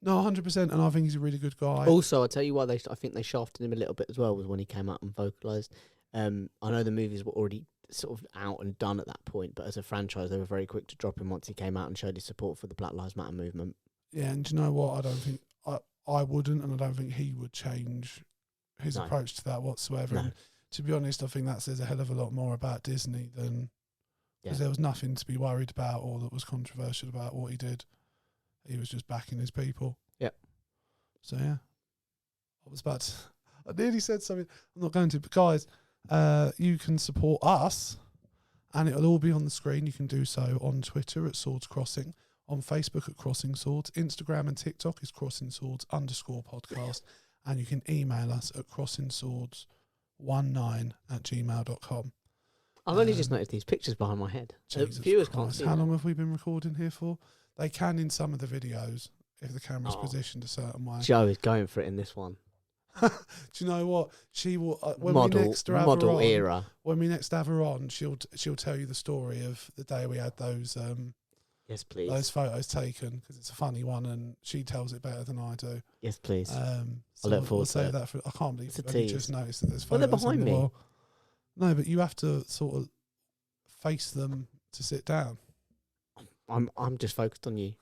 No, 100%, and I think he's a really good guy. Also, I'll tell you why I think they shafted him a little bit as well was when he came out and vocalised. I know the movies were already sort of out and done at that point, but as a franchise, they were very quick to drop him once he came out and showed his support for the Black Lives Matter movement. Yeah, and do you know what? I don't think I wouldn't, and I don't think he would change his approach to that whatsoever. No. And to be honest, I think that says a hell of a lot more about Disney than because there was nothing to be worried about or that was controversial about what he did. He was just backing his people. Yep. So yeah, I was about to, I nearly said something. I'm not going to, but guys, you can support us, and it'll all be on the screen. You can do so on Twitter at Swords Crossing, on Facebook at Crossing Swords, Instagram and TikTok is CrossingSwords_podcast, and you can email us at CrossingSwords19@gmail.com. I've only just noticed these pictures behind my head. Jesus Viewers Christ. can't see How that. long have we been recording here for? They can in some of the videos if the camera's positioned a certain way. Joe is going for it in this one. Do you know what? She will when Model we next have her on, era. When we next have her on, she'll tell you the story of the day we had those Yes, please. those photos taken, because it's a funny one and she tells it better than I do. Yes, please. So I look forward we'll to save it. that for. I can't believe It's a I've only tease. just noticed that there's Well, photos they're behind on the me. wall. No, but you have to sort of face them to sit down. I'm just focused on you.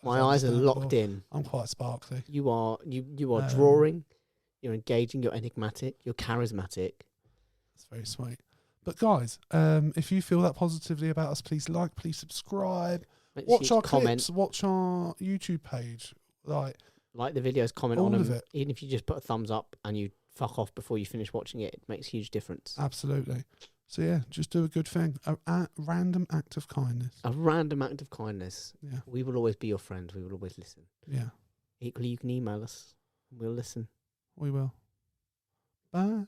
My eyes are locked in. I'm quite sparkly. You are drawing. You're engaging. You're enigmatic. You're charismatic. That's very sweet. But guys, if you feel that positively about us, please like, please subscribe, watch our clips, watch our YouTube page, like the videos, comment all on of them. it. Even if you just put a thumbs up and you fuck off before you finish watching it, it makes a huge difference. Absolutely. So yeah, just do a good thing. A random act of kindness. A random act of kindness. Yeah. We will always be your friend. We will always listen. Yeah. Equally, you can email us. We'll listen. We will. Bye.